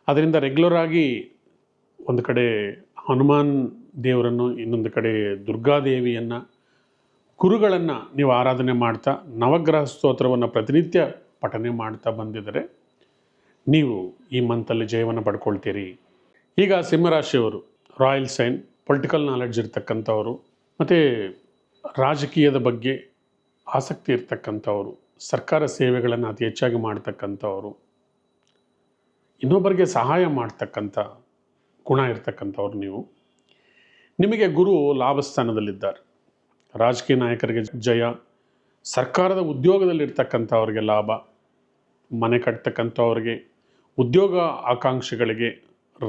ಅದರಿಂದ ರೆಗ್ಯುಲರ್ ಆಗಿ ಒಂದು ಕಡೆ ಹನುಮಾನ್ ದೇವರನ್ನು, ಇನ್ನೊಂದು ಕಡೆ ದುರ್ಗಾದೇವಿಯನ್ನು, ಗುರುಗಳನ್ನು ನೀವು ಆರಾಧನೆ ಮಾಡ್ತಾ ನವಗ್ರಹ ಸ್ತೋತ್ರವನ್ನು ಪ್ರತಿನಿತ್ಯ ಪಠನೆ ಮಾಡ್ತಾ ಬಂದಿದ್ದರೆ ನೀವು ಈ ಮಂತಲ್ಲಿ ಜಯವನ್ನು ಪಡ್ಕೊಳ್ತೀರಿ. ಈಗ ಸಿಂಹರಾಶಿಯವರು ರಾಯಲ್ ಸೈನ್, ಪೊಲಿಟಿಕಲ್ ನಾಲೆಡ್ಜ್ ಇರ್ತಕ್ಕಂಥವರು, ಮತ್ತು ರಾಜಕೀಯದ ಬಗ್ಗೆ ಆಸಕ್ತಿ ಇರ್ತಕ್ಕಂಥವರು, ಸರ್ಕಾರ ಸೇವೆಗಳನ್ನು ಅತಿ ಹೆಚ್ಚಾಗಿ ಮಾಡ್ತಕ್ಕಂಥವರು, ಇನ್ನೊಬ್ಬರಿಗೆ ಸಹಾಯ ಮಾಡ್ತಕ್ಕಂಥ ಗುಣ ಇರ್ತಕ್ಕಂಥವ್ರು ನೀವು. ನಿಮಗೆ ಗುರು ಲಾಭಸ್ಥಾನದಲ್ಲಿದ್ದಾರೆ. ರಾಜಕೀಯ ನಾಯಕರಿಗೆ ಜಯ, ಸರ್ಕಾರದ ಉದ್ಯೋಗದಲ್ಲಿರ್ತಕ್ಕಂಥವ್ರಿಗೆ ಲಾಭ, ಮನೆ ಕಟ್ತಕ್ಕಂಥವ್ರಿಗೆ, ಉದ್ಯೋಗ ಆಕಾಂಕ್ಷಿಗಳಿಗೆ,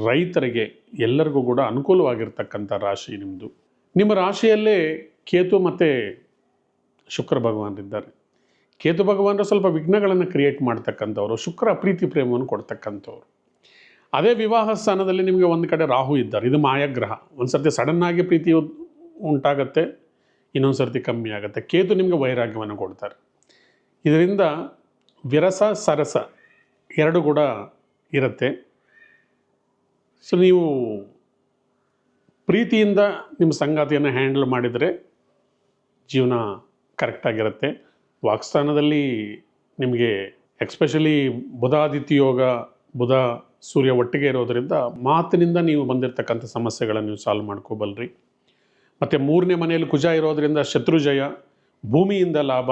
ರೈತರಿಗೆ ಎಲ್ಲರಿಗೂ ಕೂಡ ಅನುಕೂಲವಾಗಿರ್ತಕ್ಕಂಥ ರಾಶಿ ನಿಮ್ಮದು. ನಿಮ್ಮ ರಾಶಿಯಲ್ಲೇ ಕೇತು ಮತ್ತು ಶುಕ್ರ ಭಗವಾನರಿದ್ದಾರೆ. ಕೇತು ಭಗವಾನರು ಸ್ವಲ್ಪ ವಿಘ್ನಗಳನ್ನು ಕ್ರಿಯೇಟ್ ಮಾಡ್ತಕ್ಕಂಥವ್ರು, ಶುಕ್ರ ಪ್ರೀತಿ ಪ್ರೇಮವನ್ನು ಕೊಡ್ತಕ್ಕಂಥವ್ರು. ಅದೇ ವಿವಾಹ ಸ್ಥಾನದಲ್ಲಿ ನಿಮಗೆ ಒಂದು ಕಡೆ ರಾಹು ಇದ್ದಾರೆ. ಇದು ಮಾಯಾಗ್ರಹ. ಒಂದು ಸರ್ತಿ ಸಡನ್ನಾಗಿ ಪ್ರೀತಿ ಉಂಟಾಗತ್ತೆ, ಇನ್ನೊಂದು ಸರ್ತಿ ಕಮ್ಮಿ ಆಗುತ್ತೆ. ಕೇತು ನಿಮಗೆ ವೈರಾಗ್ಯವನ್ನು ಕೊಡ್ತಾರೆ. ಇದರಿಂದ ವಿರಸ ಸರಸ ಎರಡು ಕೂಡ ಇರುತ್ತೆ. ಸೊ ನೀವು ಪ್ರೀತಿಯಿಂದ ನಿಮ್ಮ ಸಂಗಾತಿಯನ್ನು ಹ್ಯಾಂಡಲ್ ಮಾಡಿದರೆ ಜೀವನ ಕರೆಕ್ಟಾಗಿರುತ್ತೆ. ವಾಕ್ಸ್ಥಾನದಲ್ಲಿ ನಿಮಗೆ ಎಕ್ಸ್ಪೆಷಲಿ ಬುಧಾದಿತ್ಯ ಯೋಗ, ಬುಧ ಸೂರ್ಯ ಒಟ್ಟಿಗೆ ಇರೋದರಿಂದ ಮಾತಿನಿಂದ ನೀವು ಬಂದಿರತಕ್ಕಂಥ ಸಮಸ್ಯೆಗಳನ್ನು ನೀವು ಸಾಲ್ವ್ ಮಾಡ್ಕೋಬಲ್ರಿ. ಮತ್ತು 3ನೇ ಮನೆಯಲ್ಲಿ ಕುಜ ಇರೋದರಿಂದ ಶತ್ರುಜಯ, ಭೂಮಿಯಿಂದ ಲಾಭ,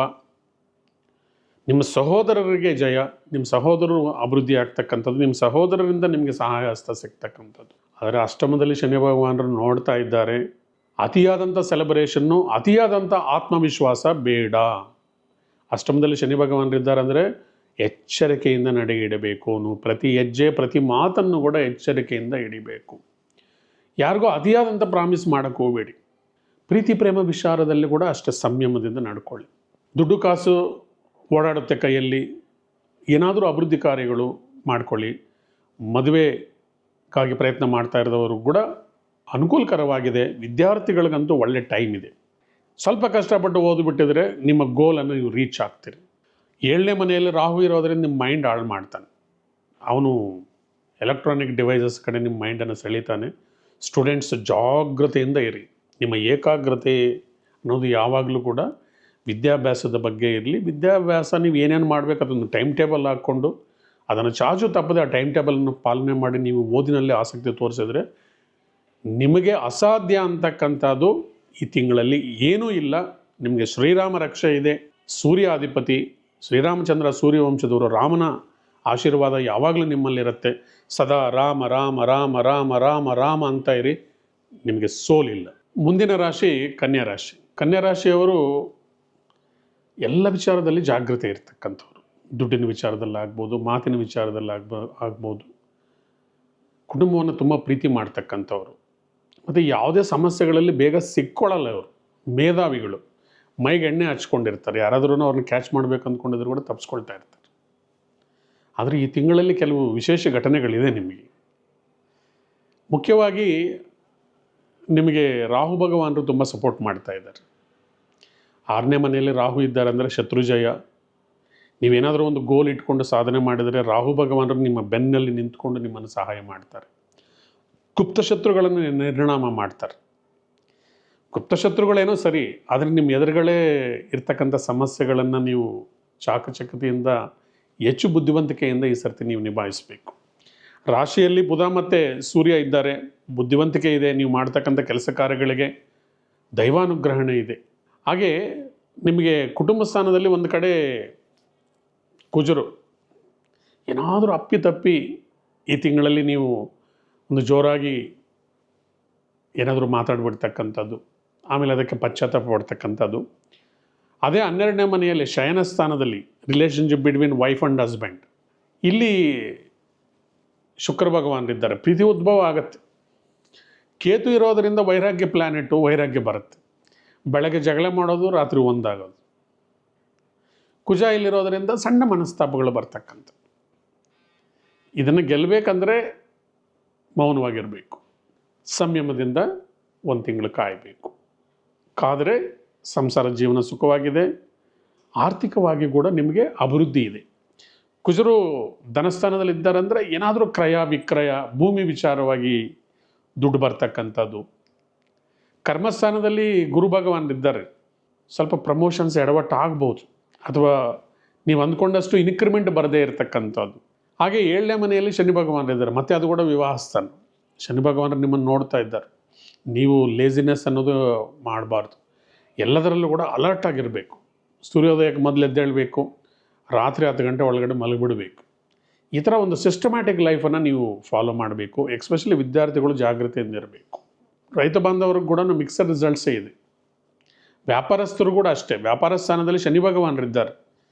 ನಿಮ್ಮ ಸಹೋದರರಿಗೆ ಜಯ, ನಿಮ್ಮ ಸಹೋದರರು ಅಭಿವೃದ್ಧಿ ಆಗ್ತಕ್ಕಂಥದ್ದು, ನಿಮ್ಮ ಸಹೋದರರಿಂದ ನಿಮಗೆ ಸಹಾಯ ಹಸ್ತ ಸಿಗ್ತಕ್ಕಂಥದ್ದು. ಆದರೆ ಅಷ್ಟಮದಲ್ಲಿ ಶನಿ ಭಗವಾನರು ನೋಡ್ತಾ ಇದ್ದಾರೆ. ಅತಿಯಾದಂಥ ಸೆಲೆಬ್ರೇಷನ್ನು, ಅತಿಯಾದಂಥ ಆತ್ಮವಿಶ್ವಾಸ ಬೇಡ. ಅಷ್ಟಮದಲ್ಲಿ ಶನಿ ಭಗವಾನರಿದ್ದಾರೆ ಅಂದರೆ ಎಚ್ಚರಿಕೆಯಿಂದ ನಡೆಯಿಡಬೇಕು. ನೀವು ಪ್ರತಿ ಹೆಜ್ಜೆ ಪ್ರತಿ ಮಾತನ್ನು ಕೂಡ ಎಚ್ಚರಿಕೆಯಿಂದ ಹಿಡಿಬೇಕು. ಯಾರಿಗೂ ಅತಿಯಾದಂಥ ಪ್ರಾಮಿಸ್ ಮಾಡೋಕ್ಕೆ ಹೋಗಬೇಡಿ. ಪ್ರೀತಿ ಪ್ರೇಮ ವಿಚಾರದಲ್ಲಿ ಕೂಡ ಅಷ್ಟೇ ಸಂಯಮದಿಂದ ನಡ್ಕೊಳ್ಳಿ. ದುಡ್ಡು ಕಾಸು ಓಡಾಡುತ್ತೆ ಕೈಯಲ್ಲಿ, ಏನಾದರೂ ಅಭಿವೃದ್ಧಿ ಕಾರ್ಯಗಳು ಮಾಡ್ಕೊಳ್ಳಿ. ಮದುವೆಗಾಗಿ ಪ್ರಯತ್ನ ಮಾಡ್ತಾ ಇರೋದವರು ಕೂಡ ಅನುಕೂಲಕರವಾಗಿದೆ. ವಿದ್ಯಾರ್ಥಿಗಳಿಗಂತೂ ಒಳ್ಳೆ ಟೈಮ್ ಇದೆ. ಸ್ವಲ್ಪ ಕಷ್ಟಪಟ್ಟು ಓದಿಬಿಟ್ಟಿದ್ರೆ ನಿಮ್ಮ ಗೋಲನ್ನು ನೀವು ರೀಚ್ ಆಗ್ತೀರಿ. 7ನೇ ಮನೆಯಲ್ಲಿ ರಾಹು ಇರೋದರಿಂದ ನಿಮ್ಮ ಮೈಂಡ್ ಹಾಳು ಮಾಡ್ತಾನೆ. ಅವನು ಎಲೆಕ್ಟ್ರಾನಿಕ್ ಡಿವೈಸಸ್ ಕಡೆ ನಿಮ್ಮ ಮೈಂಡನ್ನು ಸೆಳೀತಾನೆ. ಸ್ಟೂಡೆಂಟ್ಸ್ ಜಾಗ್ರತೆಯಿಂದ ಇರಿ. ನಿಮ್ಮ ಏಕಾಗ್ರತೆ ಅನ್ನೋದು ಯಾವಾಗಲೂ ಕೂಡ ವಿದ್ಯಾಭ್ಯಾಸದ ಬಗ್ಗೆ ಇರಲಿ. ವಿದ್ಯಾಭ್ಯಾಸ ನೀವು ಏನೇನು ಮಾಡಬೇಕು ಅದನ್ನು ಟೈಮ್ ಟೇಬಲ್ ಹಾಕ್ಕೊಂಡು ಅದನ್ನು ಚಾಚು ತಪ್ಪದೆ ಆ ಟೈಮ್ ಟೇಬಲನ್ನು ಪಾಲನೆ ಮಾಡಿ ನೀವು ಓದಿನಲ್ಲಿ ಆಸಕ್ತಿ ತೋರಿಸಿದ್ರೆ ನಿಮಗೆ ಅಸಾಧ್ಯ ಅಂತಕ್ಕಂಥದ್ದು ಈ ತಿಂಗಳಲ್ಲಿ ಏನೂ ಇಲ್ಲ. ನಿಮಗೆ ಶ್ರೀರಾಮ ರಕ್ಷೆ ಇದೆ. ಸೂರ್ಯ ಅಧಿಪತಿ ಶ್ರೀರಾಮಚಂದ್ರ ಸೂರ್ಯವಂಶದವರು, ರಾಮನ ಆಶೀರ್ವಾದ ಯಾವಾಗಲೂ ನಿಮ್ಮಲ್ಲಿರುತ್ತೆ. ಸದಾ ರಾಮ ರಾಮ ರಾಮ ರಾಮ ರಾಮ ರಾಮ ಅಂತ ಇರಿ, ನಿಮಗೆ ಸೋಲಿಲ್ಲ. ಮುಂದಿನ ರಾಶಿ ಕನ್ಯಾ ರಾಶಿ. ಕನ್ಯಾ ರಾಶಿಯವರು ಎಲ್ಲ ವಿಚಾರದಲ್ಲಿ ಜಾಗೃತಿ ಇರ್ತಕ್ಕಂಥವ್ರು. ದುಡ್ಡಿನ ವಿಚಾರದಲ್ಲಾಗ್ಬೋದು, ಮಾತಿನ ವಿಚಾರದಲ್ಲಾಗ್ಬೋದು. ಕುಟುಂಬವನ್ನು ತುಂಬ ಪ್ರೀತಿ ಮಾಡ್ತಕ್ಕಂಥವ್ರು. ಮತ್ತು ಯಾವುದೇ ಸಮಸ್ಯೆಗಳಲ್ಲಿ ಬೇಗ ಸಿಕ್ಕೊಳ್ಳಲ್ಲ ಇವರು. ಮೇಧಾವಿಗಳು, ಮೈಗೆ ಎಣ್ಣೆ ಹಚ್ಕೊಂಡಿರ್ತಾರೆ. ಯಾರಾದ್ರೂ ಅವ್ರನ್ನ ಕ್ಯಾಚ್ ಮಾಡಬೇಕು ಅಂದ್ಕೊಂಡಿದ್ರು ಕೂಡ ತಪ್ಪಿಸ್ಕೊಳ್ತಾ ಇರ್ತಾರೆ. ಆದರೆ ಈ ತಿಂಗಳಲ್ಲಿ ಕೆಲವು ವಿಶೇಷ ಘಟನೆಗಳಿದೆ ನಿಮಗೆ. ಮುಖ್ಯವಾಗಿ ನಿಮಗೆ ರಾಹು ಭಗವಾನರು ತುಂಬ ಸಪೋರ್ಟ್ ಮಾಡ್ತಾ ಇದ್ದಾರೆ. 6ನೇ ಮನೆಯಲ್ಲಿ ರಾಹು ಇದ್ದಾರೆ ಅಂದರೆ ಶತ್ರುಜಯ. ನೀವೇನಾದರೂ ಒಂದು ಗೋಲ್ ಇಟ್ಕೊಂಡು ಸಾಧನೆ ಮಾಡಿದರೆ ರಾಹು ಭಗವಾನರು ನಿಮ್ಮ ಬೆನ್ನಲ್ಲಿ ನಿಂತ್ಕೊಂಡು ನಿಮ್ಮನ್ನು ಸಹಾಯ ಮಾಡ್ತಾರೆ. ಗುಪ್ತಶತ್ರುಗಳನ್ನು ನಿರ್ಣಾಮ ಮಾಡ್ತಾರೆ. ಗುಪ್ತಶತ್ರುಗಳೇನೋ ಸರಿ, ಆದರೆ ನಿಮ್ಮ ಎದುರುಗಳೇ ಇರ್ತಕ್ಕಂಥ ಸಮಸ್ಯೆಗಳನ್ನು ನೀವು ಚಾಕಚಕ್ಯತೆಯಿಂದ, ಹೆಚ್ಚು ಬುದ್ಧಿವಂತಿಕೆಯಿಂದ ಈ ಸರ್ತಿ ನೀವು ನಿಭಾಯಿಸಬೇಕು. ರಾಶಿಯಲ್ಲಿ ಬುಧ ಮತ್ತು ಸೂರ್ಯ ಇದ್ದಾರೆ. ಬುದ್ಧಿವಂತಿಕೆ ಇದೆ. ನೀವು ಮಾಡ್ತಕ್ಕಂಥ ಕೆಲಸ ಕಾರ್ಯಗಳಿಗೆ ದೈವಾನುಗ್ರಹಣೆ ಇದೆ. ಹಾಗೆ ನಿಮಗೆ ಕುಟುಂಬ ಸ್ಥಾನದಲ್ಲಿ ಒಂದು ಕಡೆ ಕುಜರು ಏನಾದರೂ ಅಪ್ಪಿತಪ್ಪಿ ಈ ತಿಂಗಳಲ್ಲಿ ನೀವು ಒಂದು ಜೋರಾಗಿ ಏನಾದರೂ ಮಾತಾಡ್ಬಿಡ್ತಕ್ಕಂಥದ್ದು, ಆಮೇಲೆ ಅದಕ್ಕೆ ಪಶ್ಚಾತ್ತಾಪ ಪಡ್ತಕ್ಕಂಥದ್ದು. ಅದೇ 12ನೇ ಮನೆಯಲ್ಲಿ ಶಯನ ಸ್ಥಾನದಲ್ಲಿ relationship between wife and husband, ಇಲ್ಲಿ ಶುಕ್ರ ಭಗವಾನರಿದ್ದಾರೆ. ಪ್ರೀತಿ ಉದ್ಭವ ಆಗುತ್ತೆ. ಕೇತು ಇರೋದರಿಂದ ವೈರಾಗ್ಯ ಪ್ಲ್ಯಾನೆಟು, ವೈರಾಗ್ಯ ಬರುತ್ತೆ. ಬೆಳಗ್ಗೆ ಜಗಳ ಮಾಡೋದು, ರಾತ್ರಿ ಒಂದಾಗೋದು. ಕುಜ ಇಲ್ಲಿರೋದರಿಂದ ಸಣ್ಣ ಮನಸ್ತಾಪಗಳು ಬರ್ತಕ್ಕಂಥ. ಇದನ್ನು ಗೆಲ್ಲಬೇಕಂದ್ರೆ ಮೌನವಾಗಿರಬೇಕು. ಸಂಯಮದಿಂದ ಒಂದು ತಿಂಗಳು ಕಾಯಬೇಕು. ಕಾದರೆ ಸಂಸಾರ ಜೀವನ ಸುಖವಾಗಿದೆ. ಆರ್ಥಿಕವಾಗಿ ಕೂಡ ನಿಮಗೆ ಅಭಿವೃದ್ಧಿ ಇದೆ. ಕುಜರು ಧನಸ್ಥಾನದಲ್ಲಿದ್ದಾರೆ ಅಂದರೆ ಏನಾದರೂ ಕ್ರಯ ವಿಕ್ರಯ, ಭೂಮಿ ವಿಚಾರವಾಗಿ ದುಡ್ಡು ಬರ್ತಕ್ಕಂಥದ್ದು. ಕರ್ಮಸ್ಥಾನದಲ್ಲಿ ಗುರು ಭಗವಾನರಿದ್ದಾರೆ. ಸ್ವಲ್ಪ ಪ್ರಮೋಷನ್ಸ್ ಎಡವಟ್ಟು ಆಗ್ಬೋದು, ಅಥವಾ ನೀವು ಅಂದ್ಕೊಂಡಷ್ಟು ಇನ್ಕ್ರಿಮೆಂಟ್ ಬರದೇ ಇರತಕ್ಕಂಥದ್ದು. ಹಾಗೆ 7ನೇ ಮನೆಯಲ್ಲಿ ಶನಿ ಭಗವಾನರಿದ್ದಾರೆ. ಮತ್ತು ಅದು ಕೂಡ ವಿವಾಹ ಸ್ಥಾನ. ಶನಿ ಭಗವಾನರು ನಿಮ್ಮನ್ನು ನೋಡ್ತಾ ಇದ್ದಾರೆ. ನೀವು ಲೇಜಿನೆಸ್ ಅನ್ನೋದು ಮಾಡಬಾರ್ದು. ಎಲ್ಲದರಲ್ಲೂ ಕೂಡ ಅಲರ್ಟ್ ಆಗಿರಬೇಕು. ಸೂರ್ಯೋದಯಕ್ಕೆ ಮೊದಲು ಎದ್ದೇಳಬೇಕು, ರಾತ್ರಿ 10 ಗಂಟೆ ಒಳಗಡೆ ಮಲಗಿಬಿಡಬೇಕು. ಈ ಥರ ಒಂದು ಸಿಸ್ಟಮ್ಯಾಟಿಕ್ ಲೈಫನ್ನು ನೀವು ಫಾಲೋ ಮಾಡಬೇಕು. ಎಕ್ಸ್ಪೆಷಲಿ ವಿದ್ಯಾರ್ಥಿಗಳು ಜಾಗೃತಿಯಿಂದ ಇರಬೇಕು. ರೈತ ಬಾಂಧವರಿಗೆ ಕೂಡ ಮಿಕ್ಸಡ್ ರಿಸಲ್ಟ್ಸೇ ಇದೆ. ವ್ಯಾಪಾರಸ್ಥರು ಕೂಡ ಅಷ್ಟೇ. ವ್ಯಾಪಾರ ಸ್ಥಾನದಲ್ಲಿ ಶನಿ ಭಗವಾನರಿದ್ದಾರೆ.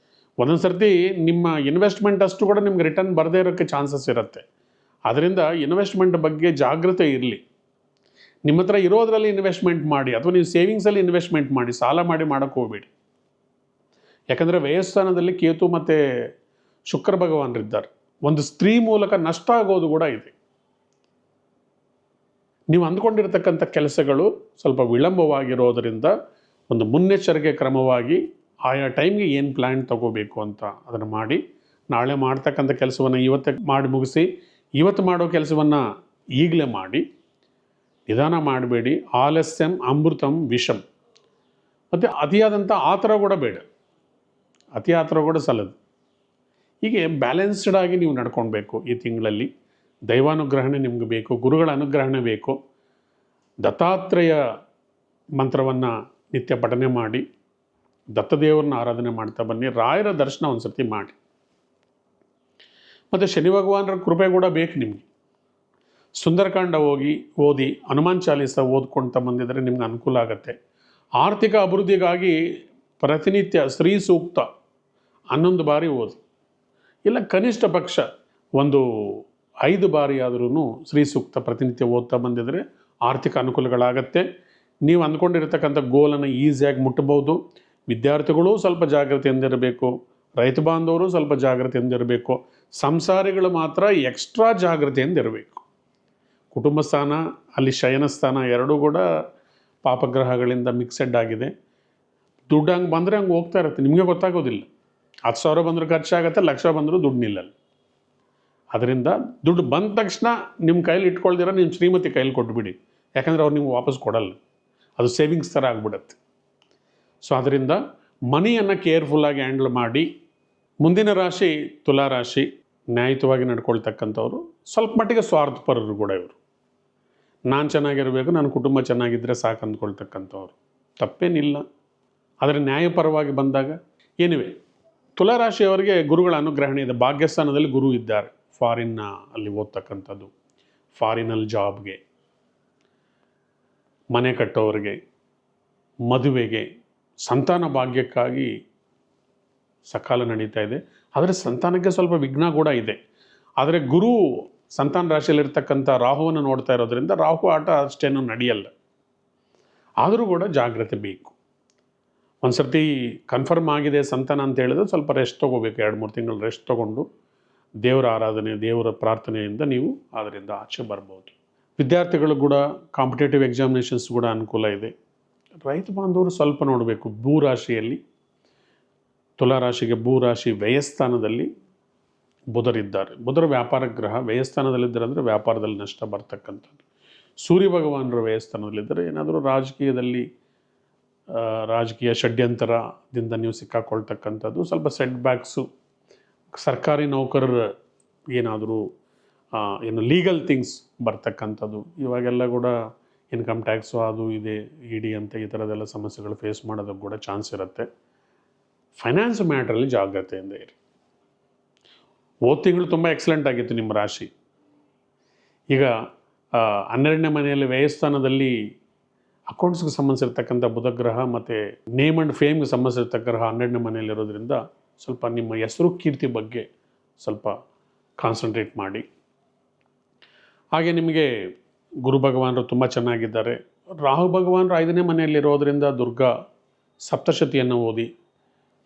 ಒಂದೊಂದು ಸರ್ತಿ ನಿಮ್ಮ ಇನ್ವೆಸ್ಟ್ಮೆಂಟ್ ಅಷ್ಟು ಕೂಡ ನಿಮ್ಗೆ ರಿಟರ್ನ್ ಬರದೇ ಇರೋಕ್ಕೆ ಚಾನ್ಸಸ್ ಇರುತ್ತೆ. ಅದರಿಂದ ಇನ್ವೆಸ್ಟ್ಮೆಂಟ್ ಬಗ್ಗೆ ಜಾಗೃತೆ ಇರಲಿ. ನಿಮ್ಮ ಹತ್ರ ಇರೋದರಲ್ಲಿ ಇನ್ವೆಸ್ಟ್ಮೆಂಟ್ ಮಾಡಿ, ಅಥವಾ ನೀವು ಸೇವಿಂಗ್ಸಲ್ಲಿ ಇನ್ವೆಸ್ಟ್ಮೆಂಟ್ ಮಾಡಿ, ಸಾಲ ಮಾಡಿ ಮಾಡೋಕ್ಕೆ ಹೋಗಬೇಡಿ. ಯಾಕಂದರೆ ವ್ಯಯಸ್ಥಾನದಲ್ಲಿ ಕೇತು ಮತ್ತು ಶುಕ್ರ ಭಗವಾನರಿದ್ದಾರೆ. ಒಂದು ಸ್ತ್ರೀ ಮೂಲಕ ನಷ್ಟ ಆಗೋದು ಕೂಡ ಇದೆ. ನೀವು ಅಂದ್ಕೊಂಡಿರ್ತಕ್ಕಂಥ ಕೆಲಸಗಳು ಸ್ವಲ್ಪ ವಿಳಂಬವಾಗಿರೋದರಿಂದ ಒಂದು ಮುನ್ನೆಚ್ಚರಿಕೆ ಕ್ರಮವಾಗಿ ಆಯಾ ಟೈಮ್ಗೆ ಏನು ಪ್ಲ್ಯಾನ್ ತಗೋಬೇಕು ಅಂತ ಅದನ್ನು ಮಾಡಿ, ನಾಳೆ ಮಾಡ್ತಕ್ಕಂಥ ಕೆಲಸವನ್ನು ಇವತ್ತೇ ಮಾಡಿ ಮುಗಿಸಿ, ಇವತ್ತು ಮಾಡೋ ಕೆಲಸವನ್ನು ಈಗಲೇ ಮಾಡಿ. ನಿಧಾನ ಮಾಡಬೇಡಿ. ಆಲಸ್ಯಂ ಅಮೃತಂ ವಿಷಂ. ಮತ್ತು ಅತಿಯಾದಂಥ ಆತರ ಕೂಡ ಬೇಡ. ಅತಿ ಆತರ ಕೂಡ ಸಲ್ಲದು. ಹೀಗೆ ಬ್ಯಾಲೆನ್ಸ್ಡ್ ಆಗಿ ನೀವು ನಡ್ಕೊಳ್ಬೇಕು ಈ ತಿಂಗಳಲ್ಲಿ. ದೈವಾನುಗ್ರಹಣೆ ನಿಮ್ಗೆ ಬೇಕು, ಗುರುಗಳ ಅನುಗ್ರಹಣೆ ಬೇಕು. ದತ್ತಾತ್ರೇಯ ಮಂತ್ರವನ್ನು ನಿತ್ಯ ಪಠನೆ ಮಾಡಿ, ದತ್ತದೇವರನ್ನ ಆರಾಧನೆ ಮಾಡ್ತಾ ಬನ್ನಿ. ರಾಯರ ದರ್ಶನ ಒಂದು ಸರ್ತಿ ಮಾಡಿ. ಮತ್ತು ಶನಿ ಭಗವಾನರ ಕೃಪೆ ಕೂಡ ಬೇಕು ನಿಮಗೆ. ಸುಂದರಕಾಂಡ ಓದಿ ಹನುಮಾನ್ ಚಾಲೀಸ ಓದ್ಕೊಳ್ತಾ ಬಂದಿದ್ದರೆ ನಿಮ್ಗೆ ಅನುಕೂಲ ಆಗುತ್ತೆ. ಆರ್ಥಿಕ ಅಭಿವೃದ್ಧಿಗಾಗಿ ಪ್ರತಿನಿತ್ಯ ಶ್ರೀ ಸೂಕ್ತ 11 ಬಾರಿ ಓದಿ, ಇಲ್ಲ ಕನಿಷ್ಠ ಪಕ್ಷ ಒಂದು 5 ಬಾರಿ ಆದ್ರೂ ಶ್ರೀ ಸೂಕ್ತ ಪ್ರತಿನಿತ್ಯ ಓದ್ತಾ ಬಂದಿದ್ದರೆ ಆರ್ಥಿಕ ಅನುಕೂಲಗಳಾಗತ್ತೆ. ನೀವು ಅಂದ್ಕೊಂಡಿರ್ತಕ್ಕಂಥ ಗೋಲನ್ನು ಈಸಿಯಾಗಿ ಮುಟ್ಟಬಹುದು. ವಿದ್ಯಾರ್ಥಿಗಳು ಸ್ವಲ್ಪ ಜಾಗ್ರತೆಯಿಂದಿರಬೇಕು, ರೈತ ಬಾಂಧವರು ಸ್ವಲ್ಪ ಜಾಗ್ರತೆಯಿಂದಿರಬೇಕು, ಸಂಸಾರಿಗಳು ಮಾತ್ರ ಎಕ್ಸ್ಟ್ರಾ ಜಾಗ್ರತೆಯಿಂದಿರಬೇಕು. ಕುಟುಂಬ ಸ್ಥಾನ, ಅಲ್ಲಿ ಶಯನ ಸ್ಥಾನ ಎರಡೂ ಕೂಡ ಪಾಪಗ್ರಹಗಳಿಂದ ಮಿಕ್ಸೆಡ್ ಆಗಿದೆ. ದುಡ್ಡು ಹಂಗೆ ಬಂದರೆ ಹಂಗೆ ಹೋಗ್ತಾ ಇರುತ್ತೆ, ನಿಮಗೆ ಗೊತ್ತಾಗೋದಿಲ್ಲ. 10,000 ಬಂದರೂ ಖರ್ಚಾಗತ್ತೆ, 1,00,000 ಬಂದರೂ ದುಡ್ಡು ನಿಲ್ಲಲ್ಲ. ಅದರಿಂದ ದುಡ್ಡು ಬಂದ ತಕ್ಷಣ ನಿಮ್ಮ ಕೈಲಿ ಇಟ್ಕೊಳ್ದಿರ ನಿಮ್ಮ ಶ್ರೀಮತಿ ಕೈಲಿ ಕೊಟ್ಬಿಡಿ, ಯಾಕಂದರೆ ಅವ್ರು ನಿಮ್ಗೆ ವಾಪಸ್ ಕೊಡಲ್ಲ. ಅದು ಸೇವಿಂಗ್ಸ್ ಥರ ಆಗಿಬಿಡುತ್ತೆ. ಸೊ ಅದರಿಂದ ಮನಿಯನ್ನು ಕೇರ್ಫುಲ್ಲಾಗಿ ಹ್ಯಾಂಡಲ್ ಮಾಡಿ. ಮುಂದಿನ ರಾಶಿ ತುಲಾ ರಾಶಿ. ನ್ಯಾಯಯುತವಾಗಿ ನಡ್ಕೊಳ್ತಕ್ಕಂಥವ್ರು, ಸ್ವಲ್ಪ ಮಟ್ಟಿಗೆ ಸ್ವಾರ್ಥಪರರು ಕೂಡ ಇವರು. ನಾನು ಚೆನ್ನಾಗಿರಬೇಕು, ನನ್ನ ಕುಟುಂಬ ಚೆನ್ನಾಗಿದ್ದರೆ ಸಾಕು ಅಂದ್ಕೊಳ್ತಕ್ಕಂಥವ್ರು, ತಪ್ಪೇನಿಲ್ಲ. ಆದರೆ ನ್ಯಾಯಪರವಾಗಿ ಬಂದಾಗ ಏನಿವೆ. ತುಲಾ ರಾಶಿಯವರಿಗೆ ಗುರುಗಳ ಅನುಗ್ರಹಣೆ ಇದೆ. ಭಾಗ್ಯಸ್ಥಾನದಲ್ಲಿ ಗುರು ಇದ್ದಾರೆ. ಫಾರಿನ್ನ ಅಲ್ಲಿ ಓದ್ತಕ್ಕಂಥದ್ದು, ಫಾರಿನಲ್ಲಿ ಜಾಬ್ಗೆ, ಮನೆ ಕಟ್ಟೋರಿಗೆ, ಮದುವೆಗೆ, ಸಂತಾನ ಭಾಗ್ಯಕ್ಕಾಗಿ ಸಕಾಲ ನಡೀತಾ ಇದೆ. ಆದರೆ ಸಂತಾನಕ್ಕೆ ಸ್ವಲ್ಪ ವಿಘ್ನ ಕೂಡ ಇದೆ. ಆದರೆ ಗುರು ಸಂತಾನ ರಾಶಿಯಲ್ಲಿರ್ತಕ್ಕಂಥ ರಾಹುವನ್ನು ನೋಡ್ತಾ ಇರೋದ್ರಿಂದ ರಾಹು ಆಟ ಅಷ್ಟೇನು ನಡೆಯಲ್ಲ. ಆದರೂ ಕೂಡ ಜಾಗ್ರತೆ ಬೇಕು. ಒಂದು ಸರ್ತಿ ಕನ್ಫರ್ಮ್ ಆಗಿದೆ ಸಂತಾನ ಅಂತ ಹೇಳಿದ್ರೆ ಸ್ವಲ್ಪ ರೆಸ್ಟ್ ತೊಗೋಬೇಕು. 2-3 ತಿಂಗಳು ರೆಸ್ಟ್ ತೊಗೊಂಡು ದೇವರ ಆರಾಧನೆ, ದೇವರ ಪ್ರಾರ್ಥನೆಯಿಂದ ನೀವು ಅದರಿಂದ ಆಚೆ ಬರ್ಬೋದು. ವಿದ್ಯಾರ್ಥಿಗಳು ಕೂಡ ಕಾಂಪಿಟೇಟಿವ್ ಎಕ್ಸಾಮಿನೇಷನ್ಸ್ ಕೂಡ ಅನುಕೂಲ ಇದೆ. ರೈತ ಬಾಂಧವರು ಸ್ವಲ್ಪ ನೋಡಬೇಕು. ಭೂರಾಶಿಯಲ್ಲಿ ತುಲಾ ರಾಶಿಗೆ ಭೂರಾಶಿ ವ್ಯಯಸ್ಥಾನದಲ್ಲಿ ಬುಧರಿದ್ದಾರೆ. ಬುಧರ ವ್ಯಾಪಾರ ಗ್ರಹ. ವ್ಯಯಸ್ಥಾನದಲ್ಲಿದ್ದರೆ ಅಂದರೆ ವ್ಯಾಪಾರದಲ್ಲಿ ನಷ್ಟ ಬರ್ತಕ್ಕಂಥದ್ದು. ಸೂರ್ಯ ಭಗವಾನರ ವ್ಯಯಸ್ಥಾನದಲ್ಲಿದ್ದರೆ ಏನಾದರೂ ರಾಜಕೀಯದಲ್ಲಿ ರಾಜಕೀಯ ಷಡ್ಯಂತರದಿಂದ ನೀವು ಸಿಕ್ಕಾಕೊಳ್ತಕ್ಕಂಥದ್ದು, ಸ್ವಲ್ಪ ಸೆಟ್ ಬ್ಯಾಕ್ಸು. ಸರ್ಕಾರಿ ನೌಕರರ ಏನಾದರೂ ಏನು ಲೀಗಲ್ ಥಿಂಗ್ಸ್ ಬರ್ತಕ್ಕಂಥದ್ದು. ಇವಾಗೆಲ್ಲ ಕೂಡ ಇನ್ಕಮ್ ಟ್ಯಾಕ್ಸು ಅದು ಇದೆ, ಇಡಿ ಅಂತ ಈ ಥರದ್ದೆಲ್ಲ ಸಮಸ್ಯೆಗಳು ಫೇಸ್ ಮಾಡೋದಕ್ಕೆ ಕೂಡ ಚಾನ್ಸ್ ಇರುತ್ತೆ. ಫೈನಾನ್ಸ್ ಮ್ಯಾಟ್ರಲ್ಲಿ ಜಾಗ್ರತೆಯಿಂದ ಇರಿ. ಹೋದ ತಿಂಗಳು ತುಂಬ ಎಕ್ಸಲೆಂಟ್ ಆಗಿತ್ತು ನಿಮ್ಮ ರಾಶಿ. ಈಗ 12ನೇ ಮನೆಯಲ್ಲಿ ವ್ಯಯಸ್ಥಾನದಲ್ಲಿ ಅಕೌಂಟ್ಸ್ಗೆ ಸಂಬಂಧಿಸಿರ್ತಕ್ಕಂಥ ಬುಧಗ್ರಹ ಮತ್ತು ನೇಮ್ ಆ್ಯಂಡ್ ಫೇಮ್ಗೆ ಸಂಬಂಧಿಸಿರ್ತಕ್ಕ ಗ್ರಹ 12ನೇ ಮನೆಯಲ್ಲಿರೋದ್ರಿಂದ ಸ್ವಲ್ಪ ನಿಮ್ಮ ಹೆಸರು ಕೀರ್ತಿ ಬಗ್ಗೆ ಸ್ವಲ್ಪ ಕಾನ್ಸಂಟ್ರೇಟ್ ಮಾಡಿ. ಹಾಗೆ ನಿಮಗೆ ಗುರು ಭಗವಾನರು ತುಂಬ ಚೆನ್ನಾಗಿದ್ದಾರೆ. ರಾಹು ಭಗವಾನರು 5ನೇ ಮನೆಯಲ್ಲಿರೋದ್ರಿಂದ ದುರ್ಗಾ ಸಪ್ತಶತಿಯನ್ನು ಓದಿ,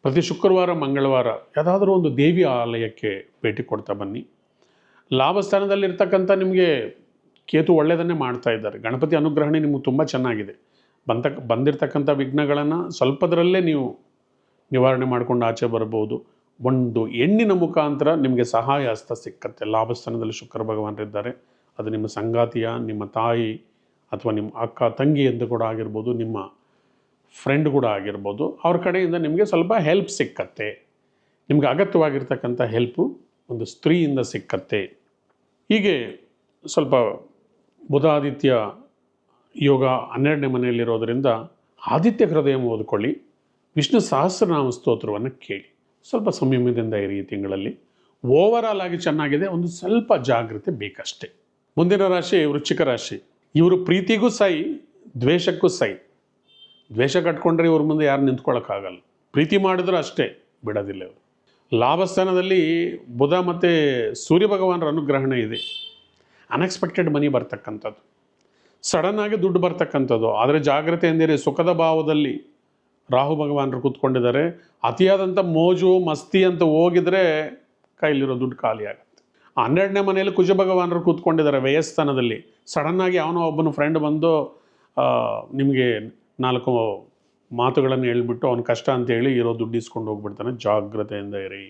ಪ್ರತಿ ಶುಕ್ರವಾರ ಮಂಗಳವಾರ ಯಾವುದಾದ್ರೂ ಒಂದು ದೇವಿ ಆಲಯಕ್ಕೆ ಭೇಟಿ ಕೊಡ್ತಾ ಬನ್ನಿ. ಲಾಭಸ್ಥಾನದಲ್ಲಿರ್ತಕ್ಕಂಥ ನಿಮಗೆ ಕೇತು ಒಳ್ಳೆಯದನ್ನೇ ಮಾಡ್ತಾ ಇದ್ದಾರೆ. ಗಣಪತಿ ಅನುಗ್ರಹಣೆ ನಿಮಗೆ ತುಂಬ ಚೆನ್ನಾಗಿದೆ. ಬಂದಿರತಕ್ಕಂಥ ವಿಘ್ನಗಳನ್ನು ಸ್ವಲ್ಪದರಲ್ಲೇ ನೀವು ನಿವಾರಣೆ ಮಾಡ್ಕೊಂಡು ಆಚೆ ಬರ್ಬೋದು. ಒಂದು ಹೆಣ್ಣಿನ ಮುಖಾಂತರ ನಿಮಗೆ ಸಹಾಯ ಹಸ್ತ ಸಿಕ್ಕತ್ತೆ. ಲಾಭಸ್ಥಾನದಲ್ಲಿ ಶುಕ್ರ ಭಗವಾನರಿದ್ದಾರೆ. ಅದು ನಿಮ್ಮ ಸಂಗಾತಿಯ, ನಿಮ್ಮ ತಾಯಿ ಅಥವಾ ನಿಮ್ಮ ಅಕ್ಕ ತಂಗಿ ಎಂದು ಕೂಡ ಆಗಿರ್ಬೋದು, ನಿಮ್ಮ ಫ್ರೆಂಡ್ ಕೂಡ ಆಗಿರ್ಬೋದು. ಅವ್ರ ಕಡೆಯಿಂದ ನಿಮಗೆ ಸ್ವಲ್ಪ ಹೆಲ್ಪ್ ಸಿಕ್ಕತ್ತೆ. ನಿಮಗೆ ಅಗತ್ಯವಾಗಿರ್ತಕ್ಕಂಥ ಹೆಲ್ಪು ಒಂದು ಸ್ತ್ರೀಯಿಂದ ಸಿಕ್ಕತ್ತೆ. ಹೀಗೆ ಸ್ವಲ್ಪ ಬುಧಾದಿತ್ಯ ಯೋಗ 12ನೇ ಮನೆಯಲ್ಲಿರೋದರಿಂದ ಆದಿತ್ಯ ಹೃದಯ ಓದ್ಕೊಳ್ಳಿ, ವಿಷ್ಣು ಸಹಸ್ರನಾಮ ಸ್ತೋತ್ರವನ್ನು ಕೇಳಿ. ಸ್ವಲ್ಪ ಸಂಯಮದಿಂದ ಇರಿ ಈ ತಿಂಗಳಲ್ಲಿ. ಓವರಾಲ್ ಆಗಿ ಚೆನ್ನಾಗಿದೆ, ಒಂದು ಸ್ವಲ್ಪ ಜಾಗ್ರತೆ ಬೇಕಷ್ಟೇ. ಮುಂದಿನ ರಾಶಿ ವೃಶ್ಚಿಕ ರಾಶಿ. ಇವರು ಪ್ರೀತಿಗೂ ಸೈ, ದ್ವೇಷಕ್ಕೂ ಸೈ. ದ್ವೇಷ ಕಟ್ಕೊಂಡ್ರೆ ಇವ್ರ ಮುಂದೆ ಯಾರು ನಿಂತ್ಕೊಳ್ಳೋಕ್ಕಾಗಲ್ಲ. ಪ್ರೀತಿ ಮಾಡಿದ್ರು ಅಷ್ಟೇ, ಬಿಡೋದಿಲ್ಲ ಇವರು. ಲಾಭಸ್ಥಾನದಲ್ಲಿ ಬುಧ ಮತ್ತು ಸೂರ್ಯ ಭಗವಾನರ ಅನುಗ್ರಹಣೆ ಇದೆ. ಅನ್ಎಕ್ಸ್ಪೆಕ್ಟೆಡ್ ಮನಿ ಬರ್ತಕ್ಕಂಥದ್ದು, ಸಡನ್ನಾಗಿ ದುಡ್ಡು ಬರ್ತಕ್ಕಂಥದ್ದು. ಆದರೆ ಜಾಗ್ರತೆ ಎಂದರೆ ಸುಖದ ಭಾವದಲ್ಲಿ ರಾಹು ಭಗವಾನರು ಕೂತ್ಕೊಂಡಿದ್ದಾರೆ. ಅತಿಯಾದಂಥ ಮೋಜು ಮಸ್ತಿ ಅಂತ ಹೋಗಿದರೆ ಕೈಲಿರೋ ದುಡ್ಡು ಖಾಲಿ ಆಗುತ್ತೆ. 12ನೇ ಮನೆಯಲ್ಲಿ ಕುಜ ಭಗವಾನರು ಕೂತ್ಕೊಂಡಿದ್ದಾರೆ ವ್ಯಯಸ್ಥಾನದಲ್ಲಿ. ಸಡನ್ನಾಗಿ ಅವನೋ ಒಬ್ಬನ ಫ್ರೆಂಡ್ ಬಂದು ನಿಮಗೆ 4 ಮಾತುಗಳನ್ನು ಹೇಳ್ಬಿಟ್ಟು ಅವನ ಕಷ್ಟ ಅಂತೇಳಿ ಇರೋ ದುಡ್ಡು ಇಸ್ಕೊಂಡು ಹೋಗ್ಬಿಡ್ತಾನೆ. ಜಾಗ್ರತೆಯಿಂದ ಇರಿ.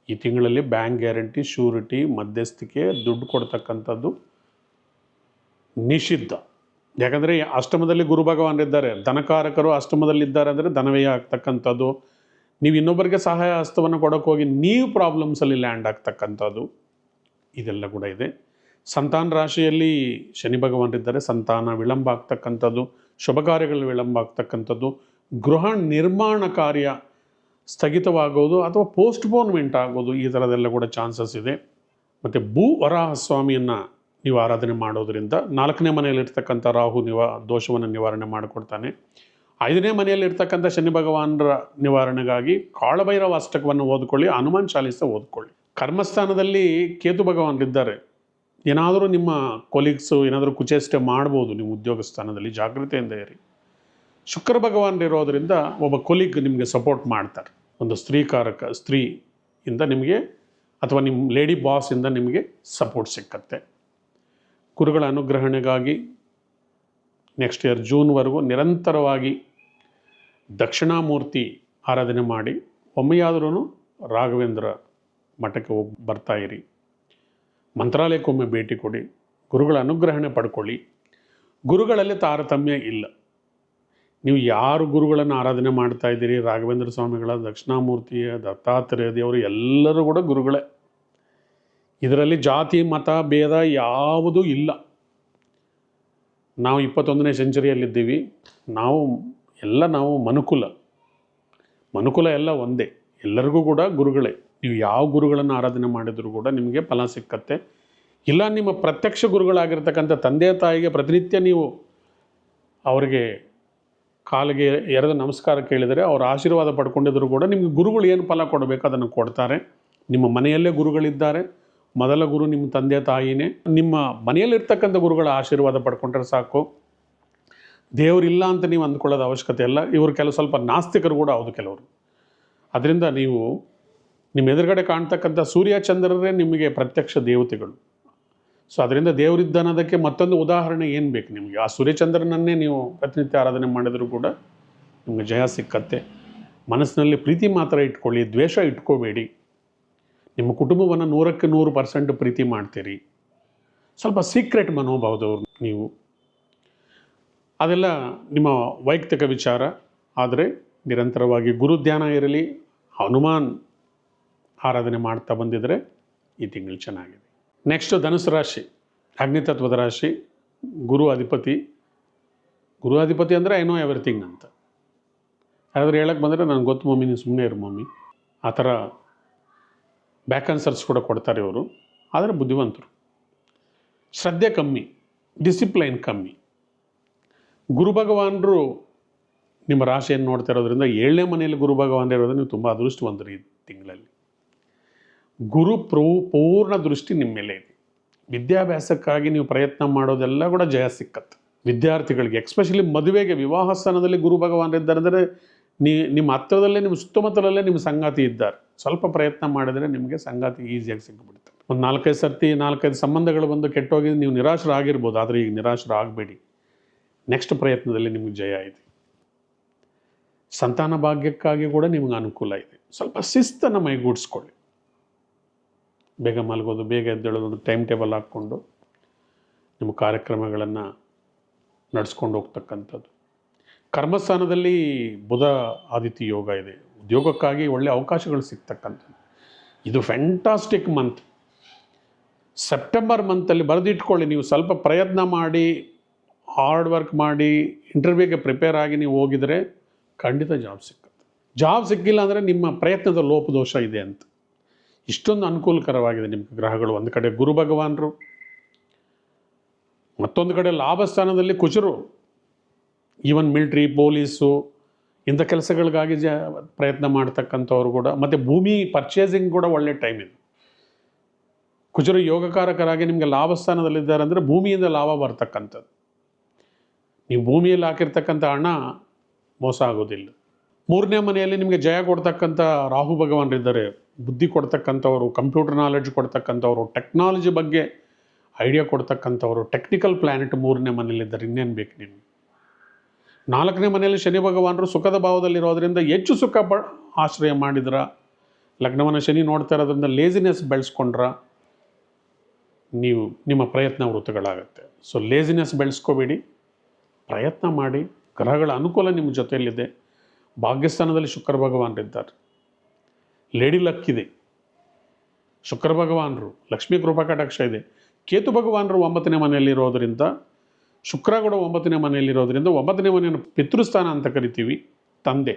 ಈ ತಿಂಗಳಲ್ಲಿ ಬ್ಯಾಂಕ್ ಗ್ಯಾರಂಟಿ, ಶ್ಯೂರಿಟಿ, ಮಧ್ಯಸ್ಥಿಕೆ, ದುಡ್ಡು ಕೊಡ್ತಕ್ಕಂಥದ್ದು ನಿಷಿದ್ಧ. ಯಾಕಂದರೆ ಅಷ್ಟಮದಲ್ಲಿ ಗುರು ಭಗವಾನರಿದ್ದಾರೆ. ಧನಕಾರಕರು ಅಷ್ಟಮದಲ್ಲಿದ್ದಾರೆ ಅಂದರೆ ಧನವ್ಯಯ ಆಗ್ತಕ್ಕಂಥದ್ದು, ನೀವು ಇನ್ನೊಬ್ಬರಿಗೆ ಸಹಾಯ ಹಸ್ತವನ್ನು ಕೊಡೋಕ್ಕೆ ಹೋಗಿ ನೀವು ಪ್ರಾಬ್ಲಮ್ಸಲ್ಲಿ ಲ್ಯಾಂಡ್ ಆಗ್ತಕ್ಕಂಥದ್ದು ಇದೆಲ್ಲ ಕೂಡ ಇದೆ. ಸಂತಾನ ರಾಶಿಯಲ್ಲಿ ಶನಿ ಭಗವಾನರಿದ್ದಾರೆ. ಸಂತಾನ ವಿಳಂಬ ಆಗ್ತಕ್ಕಂಥದ್ದು, ಶುಭ ಕಾರ್ಯಗಳು ವಿಳಂಬ ಆಗ್ತಕ್ಕಂಥದ್ದು, ಗೃಹ ನಿರ್ಮಾಣ ಕಾರ್ಯ ಸ್ಥಗಿತವಾಗೋದು ಅಥವಾ ಪೋಸ್ಟ್ಪೋನ್ಮೆಂಟ್ ಆಗೋದು, ಈ ಥರದ್ದೆಲ್ಲ ಕೂಡ ಚಾನ್ಸಸ್ ಇದೆ. ಮತ್ತು ಭೂ ವರಾಹ ಸ್ವಾಮಿಯನ್ನು ನೀವು ಆರಾಧನೆ ಮಾಡೋದರಿಂದ 4ನೇ ಮನೆಯಲ್ಲಿರ್ತಕ್ಕಂಥ ರಾಹು ದೋಷವನ್ನು ನಿವಾರಣೆ ಮಾಡಿಕೊಡ್ತಾನೆ. 5ನೇ ಮನೆಯಲ್ಲಿರ್ತಕ್ಕಂಥ ಶನಿ ಭಗವಾನರ ನಿವಾರಣೆಗಾಗಿ ಕಾಳಭೈರವ ಅಷ್ಟಕವನ್ನು ಓದ್ಕೊಳ್ಳಿ, ಹನುಮಾನ್ ಚಾಲೀಸ ಓದ್ಕೊಳ್ಳಿ. ಕರ್ಮಸ್ಥಾನದಲ್ಲಿ ಕೇತು ಭಗವಾನರಿದ್ದಾರೆ. ಏನಾದರೂ ನಿಮ್ಮ ಕೊಲೀಗ್ಸು ಏನಾದರೂ ಕುಚೇಷ್ಟೆ ಮಾಡ್ಬೋದು ನಿಮ್ಮ ಉದ್ಯೋಗ ಸ್ಥಾನದಲ್ಲಿ, ಜಾಗ್ರತೆಯಿಂದ ಇರಿ. ಶುಕ್ರ ಭಗವಾನರಿರೋದ್ರಿಂದ ಒಬ್ಬ ಕೊಲೀಗ್ ನಿಮಗೆ ಸಪೋರ್ಟ್ ಮಾಡ್ತಾರೆ. ಒಂದು ಸ್ತ್ರೀಯಿಂದ ನಿಮಗೆ ಅಥವಾ ನಿಮ್ಮ ಲೇಡಿ ಬಾಸಿಂದ ನಿಮಗೆ ಸಪೋರ್ಟ್ ಸಿಕ್ಕತ್ತೆ. ಗುರುಗಳ ಅನುಗ್ರಹಣೆಗಾಗಿ ನೆಕ್ಸ್ಟ್ ಇಯರ್ ಜೂನ್ವರೆಗೂ ನಿರಂತರವಾಗಿ ದಕ್ಷಿಣಾಮೂರ್ತಿ ಆರಾಧನೆ ಮಾಡಿ, ಒಮ್ಮೆಯಾದರೂ ರಾಘವೇಂದ್ರ ಮಠಕ್ಕೆ ಹೋಗಿ ಬರ್ತಾಯಿರಿ. ಮಂತ್ರಾಲಯಕ್ಕೊಮ್ಮೆ ಭೇಟಿ ಕೊಡಿ, ಗುರುಗಳ ಅನುಗ್ರಹಣೆ ಪಡ್ಕೊಳ್ಳಿ. ಗುರುಗಳಲ್ಲಿ ತಾರತಮ್ಯ ಇಲ್ಲ. ನೀವು ಯಾರು ಗುರುಗಳನ್ನು ಆರಾಧನೆ ಮಾಡ್ತಾ ಇದ್ದೀರಿ, ರಾಘವೇಂದ್ರ ಸ್ವಾಮಿಗಳ, ದಕ್ಷಿಣಾಮೂರ್ತಿಯ, ದತ್ತಾತ್ರೇಯ ದೇವರು ಎಲ್ಲರೂ ಕೂಡ ಗುರುಗಳೇ. ಇದರಲ್ಲಿ ಜಾತಿ ಮತ ಭೇದ ಯಾವುದೂ ಇಲ್ಲ. ನಾವು 21ನೇ ಸೆಂಚುರಿಯಲ್ಲಿದ್ದೀವಿ. ನಾವು ಮನುಕುಲ ಎಲ್ಲ ಒಂದೇ, ಎಲ್ಲರಿಗೂ ಕೂಡ ಗುರುಗಳೇ. ನೀವು ಯಾವ ಗುರುಗಳನ್ನು ಆರಾಧನೆ ಮಾಡಿದರೂ ಕೂಡ ನಿಮಗೆ ಫಲ ಸಿಕ್ಕತ್ತೆ. ಇಲ್ಲ ನಿಮ್ಮ ಪ್ರತ್ಯಕ್ಷ ಗುರುಗಳಾಗಿರ್ತಕ್ಕಂಥ ತಂದೆ ತಾಯಿಗೆ ಪ್ರತಿನಿತ್ಯ ನೀವು ಅವರಿಗೆ ಕಾಲಿಗೆ ಎರೆದು ನಮಸ್ಕಾರ ಕೇಳಿದರೆ, ಅವರ ಆಶೀರ್ವಾದ ಪಡ್ಕೊಂಡಿದ್ರು ಕೂಡ ನಿಮಗೆ ಗುರುಗಳು ಏನು ಫಲ ಕೊಡಬೇಕು ಅದನ್ನು ಕೊಡ್ತಾರೆ. ನಿಮ್ಮ ಮನೆಯಲ್ಲೇ ಗುರುಗಳಿದ್ದಾರೆ. ಮೊದಲ ಗುರು ನಿಮ್ಮ ತಂದೆ ತಾಯಿನೇ. ನಿಮ್ಮ ಮನೆಯಲ್ಲಿರ್ತಕ್ಕಂಥ ಗುರುಗಳ ಆಶೀರ್ವಾದ ಪಡ್ಕೊಂಡ್ರೆ ಸಾಕು. ದೇವರಿಲ್ಲ ಅಂತ ನೀವು ಅಂದ್ಕೊಳ್ಳೋದು ಅವಶ್ಯಕತೆ ಇಲ್ಲ. ಇವರು ಸ್ವಲ್ಪ ನಾಸ್ತಿಕರು ಕೂಡ ಹೌದು ಕೆಲವರು. ಅದರಿಂದ ನೀವು ನಿಮ್ಮ ಎದುರುಗಡೆ ಕಾಣ್ತಕ್ಕಂಥ ಸೂರ್ಯ ಚಂದ್ರರೇ ನಿಮಗೆ ಪ್ರತ್ಯಕ್ಷ ದೇವತೆಗಳು. ಸೊ ಅದರಿಂದ ದೇವರಿದ್ದನ್ನೋದಕ್ಕೆ ಮತ್ತೊಂದು ಉದಾಹರಣೆ ಏನು ಬೇಕು ನಿಮಗೆ? ಆ ಸೂರ್ಯಚಂದ್ರನನ್ನೇ ನೀವು ಪ್ರತಿನಿತ್ಯ ಆರಾಧನೆ ಮಾಡಿದರೂ ಕೂಡ ನಿಮಗೆ ಜಯ ಸಿಕ್ಕತ್ತೆ. ಮನಸ್ಸಿನಲ್ಲಿ ಪ್ರೀತಿ ಮಾತ್ರ ಇಟ್ಕೊಳ್ಳಿ, ದ್ವೇಷ ಇಟ್ಕೋಬೇಡಿ. ನಿಮ್ಮ ಕುಟುಂಬವನ್ನು 100ಕ್ಕೆ 100% ಪ್ರೀತಿ ಮಾಡ್ತೀರಿ. ಸ್ವಲ್ಪ ಸೀಕ್ರೆಟ್ ಮನೋಭಾವದವರು ನೀವು. ಅದೆಲ್ಲ ನಿಮ್ಮ ವೈಯಕ್ತಿಕ ವಿಚಾರ. ಆದರೆ ನಿರಂತರವಾಗಿ ಗುರು ಧ್ಯಾನ ಇರಲಿ, ಹನುಮಾನ್ ಆರಾಧನೆ ಮಾಡ್ತಾ ಬಂದಿದ್ದರೆ ಈ ತಿಂಗಳು ಚೆನ್ನಾಗಿದೆ. ನೆಕ್ಸ್ಟು ಧನುಸು ರಾಶಿ, ಅಗ್ನಿತತ್ವದ ರಾಶಿ. ಗುರು ಅಧಿಪತಿ ಅಂದರೆ ಐ ನೋ ಎವ್ರಿಥಿಂಗ್ ಅಂತ ಯಾರಾದರೂ ಹೇಳಕ್ಕೆ ಬಂದರೆ ನನಗೆ ಗೊತ್ತು ಮಮ್ಮಿ, ನೀವು ಸುಮ್ಮನೆ ಇರು ಮಮ್ಮಿ, ಆ ಥರ ಬ್ಯಾಕ್ ಆನ್ಸರ್ಸ್ ಕೂಡ ಕೊಡ್ತಾರೆ ಇವರು. ಆದರೆ ಬುದ್ಧಿವಂತರು. ಶ್ರದ್ಧೆ ಕಮ್ಮಿ, ಡಿಸಿಪ್ಲೈನ್ ಕಮ್ಮಿ. ಗುರು ಭಗವಾನರು ನಿಮ್ಮ ರಾಶಿಯನ್ನು ನೋಡ್ತಾ ಇರೋದ್ರಿಂದ 7ನೇ ಮನೆಯಲ್ಲಿ ಗುರು ಭಗವಾನ್ ಇರೋದು, ನೀವು ತುಂಬ ಅದೃಷ್ಟವಂತರು ಈ ತಿಂಗಳಲ್ಲಿ. ಗುರು ಪೂರ್ಣ ದೃಷ್ಟಿ ನಿಮ್ಮ ಮೇಲೆ ಇದೆ. ವಿದ್ಯಾಭ್ಯಾಸಕ್ಕಾಗಿ ನೀವು ಪ್ರಯತ್ನ ಮಾಡೋದೆಲ್ಲ ಕೂಡ ಜಯ ಸಿಕ್ಕತ್ತೆ. ವಿದ್ಯಾರ್ಥಿಗಳಿಗೆ ಎಕ್ಸ್ಪೆಷಲಿ ಮದುವೆಗೆ ವಿವಾಹ ಸ್ಥಾನದಲ್ಲಿ ಗುರು ಭಗವಾನರಿದ್ದಾರೆ ಅಂದರೆ ನಿಮ್ಮ ಹತ್ತಿರದಲ್ಲೇ, ನಿಮ್ಮ ಸುತ್ತಮುತ್ತಲಲ್ಲೇ ನಿಮ್ಮ ಸಂಗಾತಿ ಇದ್ದಾರೆ. ಸ್ವಲ್ಪ ಪ್ರಯತ್ನ ಮಾಡಿದರೆ ನಿಮಗೆ ಸಂಗಾತಿ ಈಸಿಯಾಗಿ ಸಿಕ್ಕಿಬಿಡ್ತಾರೆ. ಒಂದು 4-5 ಸಂಬಂಧಗಳು ಬಂದು ಕೆಟ್ಟೋಗಿ ನೀವು ನಿರಾಶರಾಗಿರ್ಬೋದು. ಆದರೆ ಈಗ ನಿರಾಶರಾಗಬೇಡಿ. ನೆಕ್ಸ್ಟ್ ಪ್ರಯತ್ನದಲ್ಲಿ ನಿಮಗೆ ಜಯ ಇದೆ. ಸಂತಾನ ಭಾಗ್ಯಕ್ಕಾಗಿ ಕೂಡ ನಿಮಗೆ ಅನುಕೂಲ ಇದೆ. ಸ್ವಲ್ಪ ಶಿಸ್ತನ್ನು ಮೈಗೂಡಿಸ್ಕೊಳ್ಳಿ. ಬೇಗ ಮಲಗೋದು, ಬೇಗ ಎದ್ದೇಳೋದು, ಟೈಮ್ ಟೇಬಲ್ ಹಾಕ್ಕೊಂಡು ನಿಮ್ಮ ಕಾರ್ಯಕ್ರಮಗಳನ್ನು ನಡೆಸ್ಕೊಂಡು ಹೋಗ್ತಕ್ಕಂಥದ್ದು. ಕರ್ಮಸ್ಥಾನದಲ್ಲಿ ಬುಧ ಆದಿತ್ಯ ಯೋಗ ಇದೆ. ಉದ್ಯೋಗಕ್ಕಾಗಿ ಒಳ್ಳೆಯ ಅವಕಾಶಗಳು ಸಿಗ್ತಕ್ಕಂಥದ್ದು. ಇದು ಫ್ಯಾಂಟಾಸ್ಟಿಕ್ ಮಂತ್. ಸೆಪ್ಟೆಂಬರ್ ಮಂತಲ್ಲಿ ಬರೆದಿಟ್ಕೊಳ್ಳಿ. ನೀವು ಸ್ವಲ್ಪ ಪ್ರಯತ್ನ ಮಾಡಿ, ಹಾರ್ಡ್ ವರ್ಕ್ ಮಾಡಿ, ಇಂಟರ್ವ್ಯೂಗೆ ಪ್ರಿಪೇರ್ ಆಗಿ ನೀವು ಹೋಗಿದರೆ ಖಂಡಿತ ಜಾಬ್ ಸಿಕ್ಕುತ್ತೆ. ಜಾಬ್ ಸಿಕ್ಕಿಲ್ಲ ಅಂದರೆ ನಿಮ್ಮ ಪ್ರಯತ್ನದ ಲೋಪದೋಷ ಇದೆ ಅಂತ. ಇಷ್ಟೊಂದು ಅನುಕೂಲಕರವಾಗಿದೆ ನಿಮಗೆ ಗ್ರಹಗಳು. ಒಂದು ಕಡೆ ಗುರು ಭಗವಾನರು, ಮತ್ತೊಂದು ಕಡೆ ಲಾಭಸ್ಥಾನದಲ್ಲಿ ಕುಚರು. ಈವನ್ ಮಿಲ್ಟ್ರಿ, ಪೊಲೀಸು ಇಂಥ ಕೆಲಸಗಳಿಗಾಗಿ ಪ್ರಯತ್ನ ಮಾಡ್ತಕ್ಕಂಥವ್ರು ಕೂಡ. ಮತ್ತು ಭೂಮಿ ಪರ್ಚೇಸಿಂಗ್ ಕೂಡ ಒಳ್ಳೆ ಟೈಮ್ ಇದೆ. ಕುಚರು ಯೋಗಕಾರಕರಾಗಿ ನಿಮಗೆ ಲಾಭಸ್ಥಾನದಲ್ಲಿದ್ದಾರೆ ಅಂದರೆ ಭೂಮಿಯಿಂದ ಲಾಭ ಬರ್ತಕ್ಕಂಥದ್ದು. ನೀವು ಭೂಮಿಯಲ್ಲಿ ಹಾಕಿರ್ತಕ್ಕಂಥ ಹಣ ಮೋಸ ಆಗೋದಿಲ್ಲ. 3ನೇ ಮನೆಯಲ್ಲಿ ನಿಮಗೆ ಜಯ ಕೊಡ್ತಕ್ಕಂಥ ರಾಹು ಭಗವಾನರಿದ್ದಾರೆ. ಬುದ್ಧಿ ಕೊಡ್ತಕ್ಕಂಥವ್ರು, ಕಂಪ್ಯೂಟರ್ ನಾಲೆಡ್ಜ್ ಕೊಡ್ತಕ್ಕಂಥವ್ರು, ಟೆಕ್ನಾಲಜಿ ಬಗ್ಗೆ ಐಡಿಯಾ ಕೊಡ್ತಕ್ಕಂಥವ್ರು, ಟೆಕ್ನಿಕಲ್ ಪ್ಲ್ಯಾನೆಟ್ 3ನೇ ಮನೆಯಲ್ಲಿದ್ದಾರೆ. ಇನ್ನೇನು ಬೇಕು ನಿಮಗೆ? 4ನೇ ಮನೆಯಲ್ಲಿ ಶನಿ ಭಗವಾನರು ಸುಖದ ಭಾವದಲ್ಲಿರೋದ್ರಿಂದ ಹೆಚ್ಚು ಸುಖ ಆಶ್ರಯ ಮಾಡಿದ್ರ, ಲಗ್ನವನ್ನು ಶನಿ ನೋಡ್ತಾ ಇರೋದ್ರಿಂದ ಲೇಜಿನೆಸ್ ಬೆಳೆಸ್ಕೊಂಡ್ರ ನೀವು ನಿಮ್ಮ ಪ್ರಯತ್ನ ವೃತ್ತಗಳಾಗತ್ತೆ. ಸೊ ಲೇಜಿನೆಸ್ ಬೆಳೆಸ್ಕೋಬೇಡಿ, ಪ್ರಯತ್ನ ಮಾಡಿ. ಗ್ರಹಗಳ ಅನುಕೂಲ ನಿಮ್ಮ ಜೊತೆಯಲ್ಲಿದೆ. ಭಾಗ್ಯಸ್ಥಾನದಲ್ಲಿ ಶುಕ್ರ ಭಗವಾನರಿದ್ದಾರೆ. ಲೇಡಿ ಲಕ್ ಇದೆ. ಶುಕ್ರ ಭಗವಾನರು ಲಕ್ಷ್ಮೀ ಕೃಪಾ ಕಟಾಕ್ಷ ಇದೆ. ಕೇತು ಭಗವಾನರು 9ನೇ ಮನೆಯಲ್ಲಿರೋದರಿಂದ, ಶುಕ್ರ ಕೂಡ 9ನೇ ಮನೆಯಲ್ಲಿರೋದರಿಂದ, 9ನೇ ಮನೆಯನ್ನು ಪಿತೃಸ್ಥಾನ ಅಂತ ಕರಿತೀವಿ, ತಂದೆ.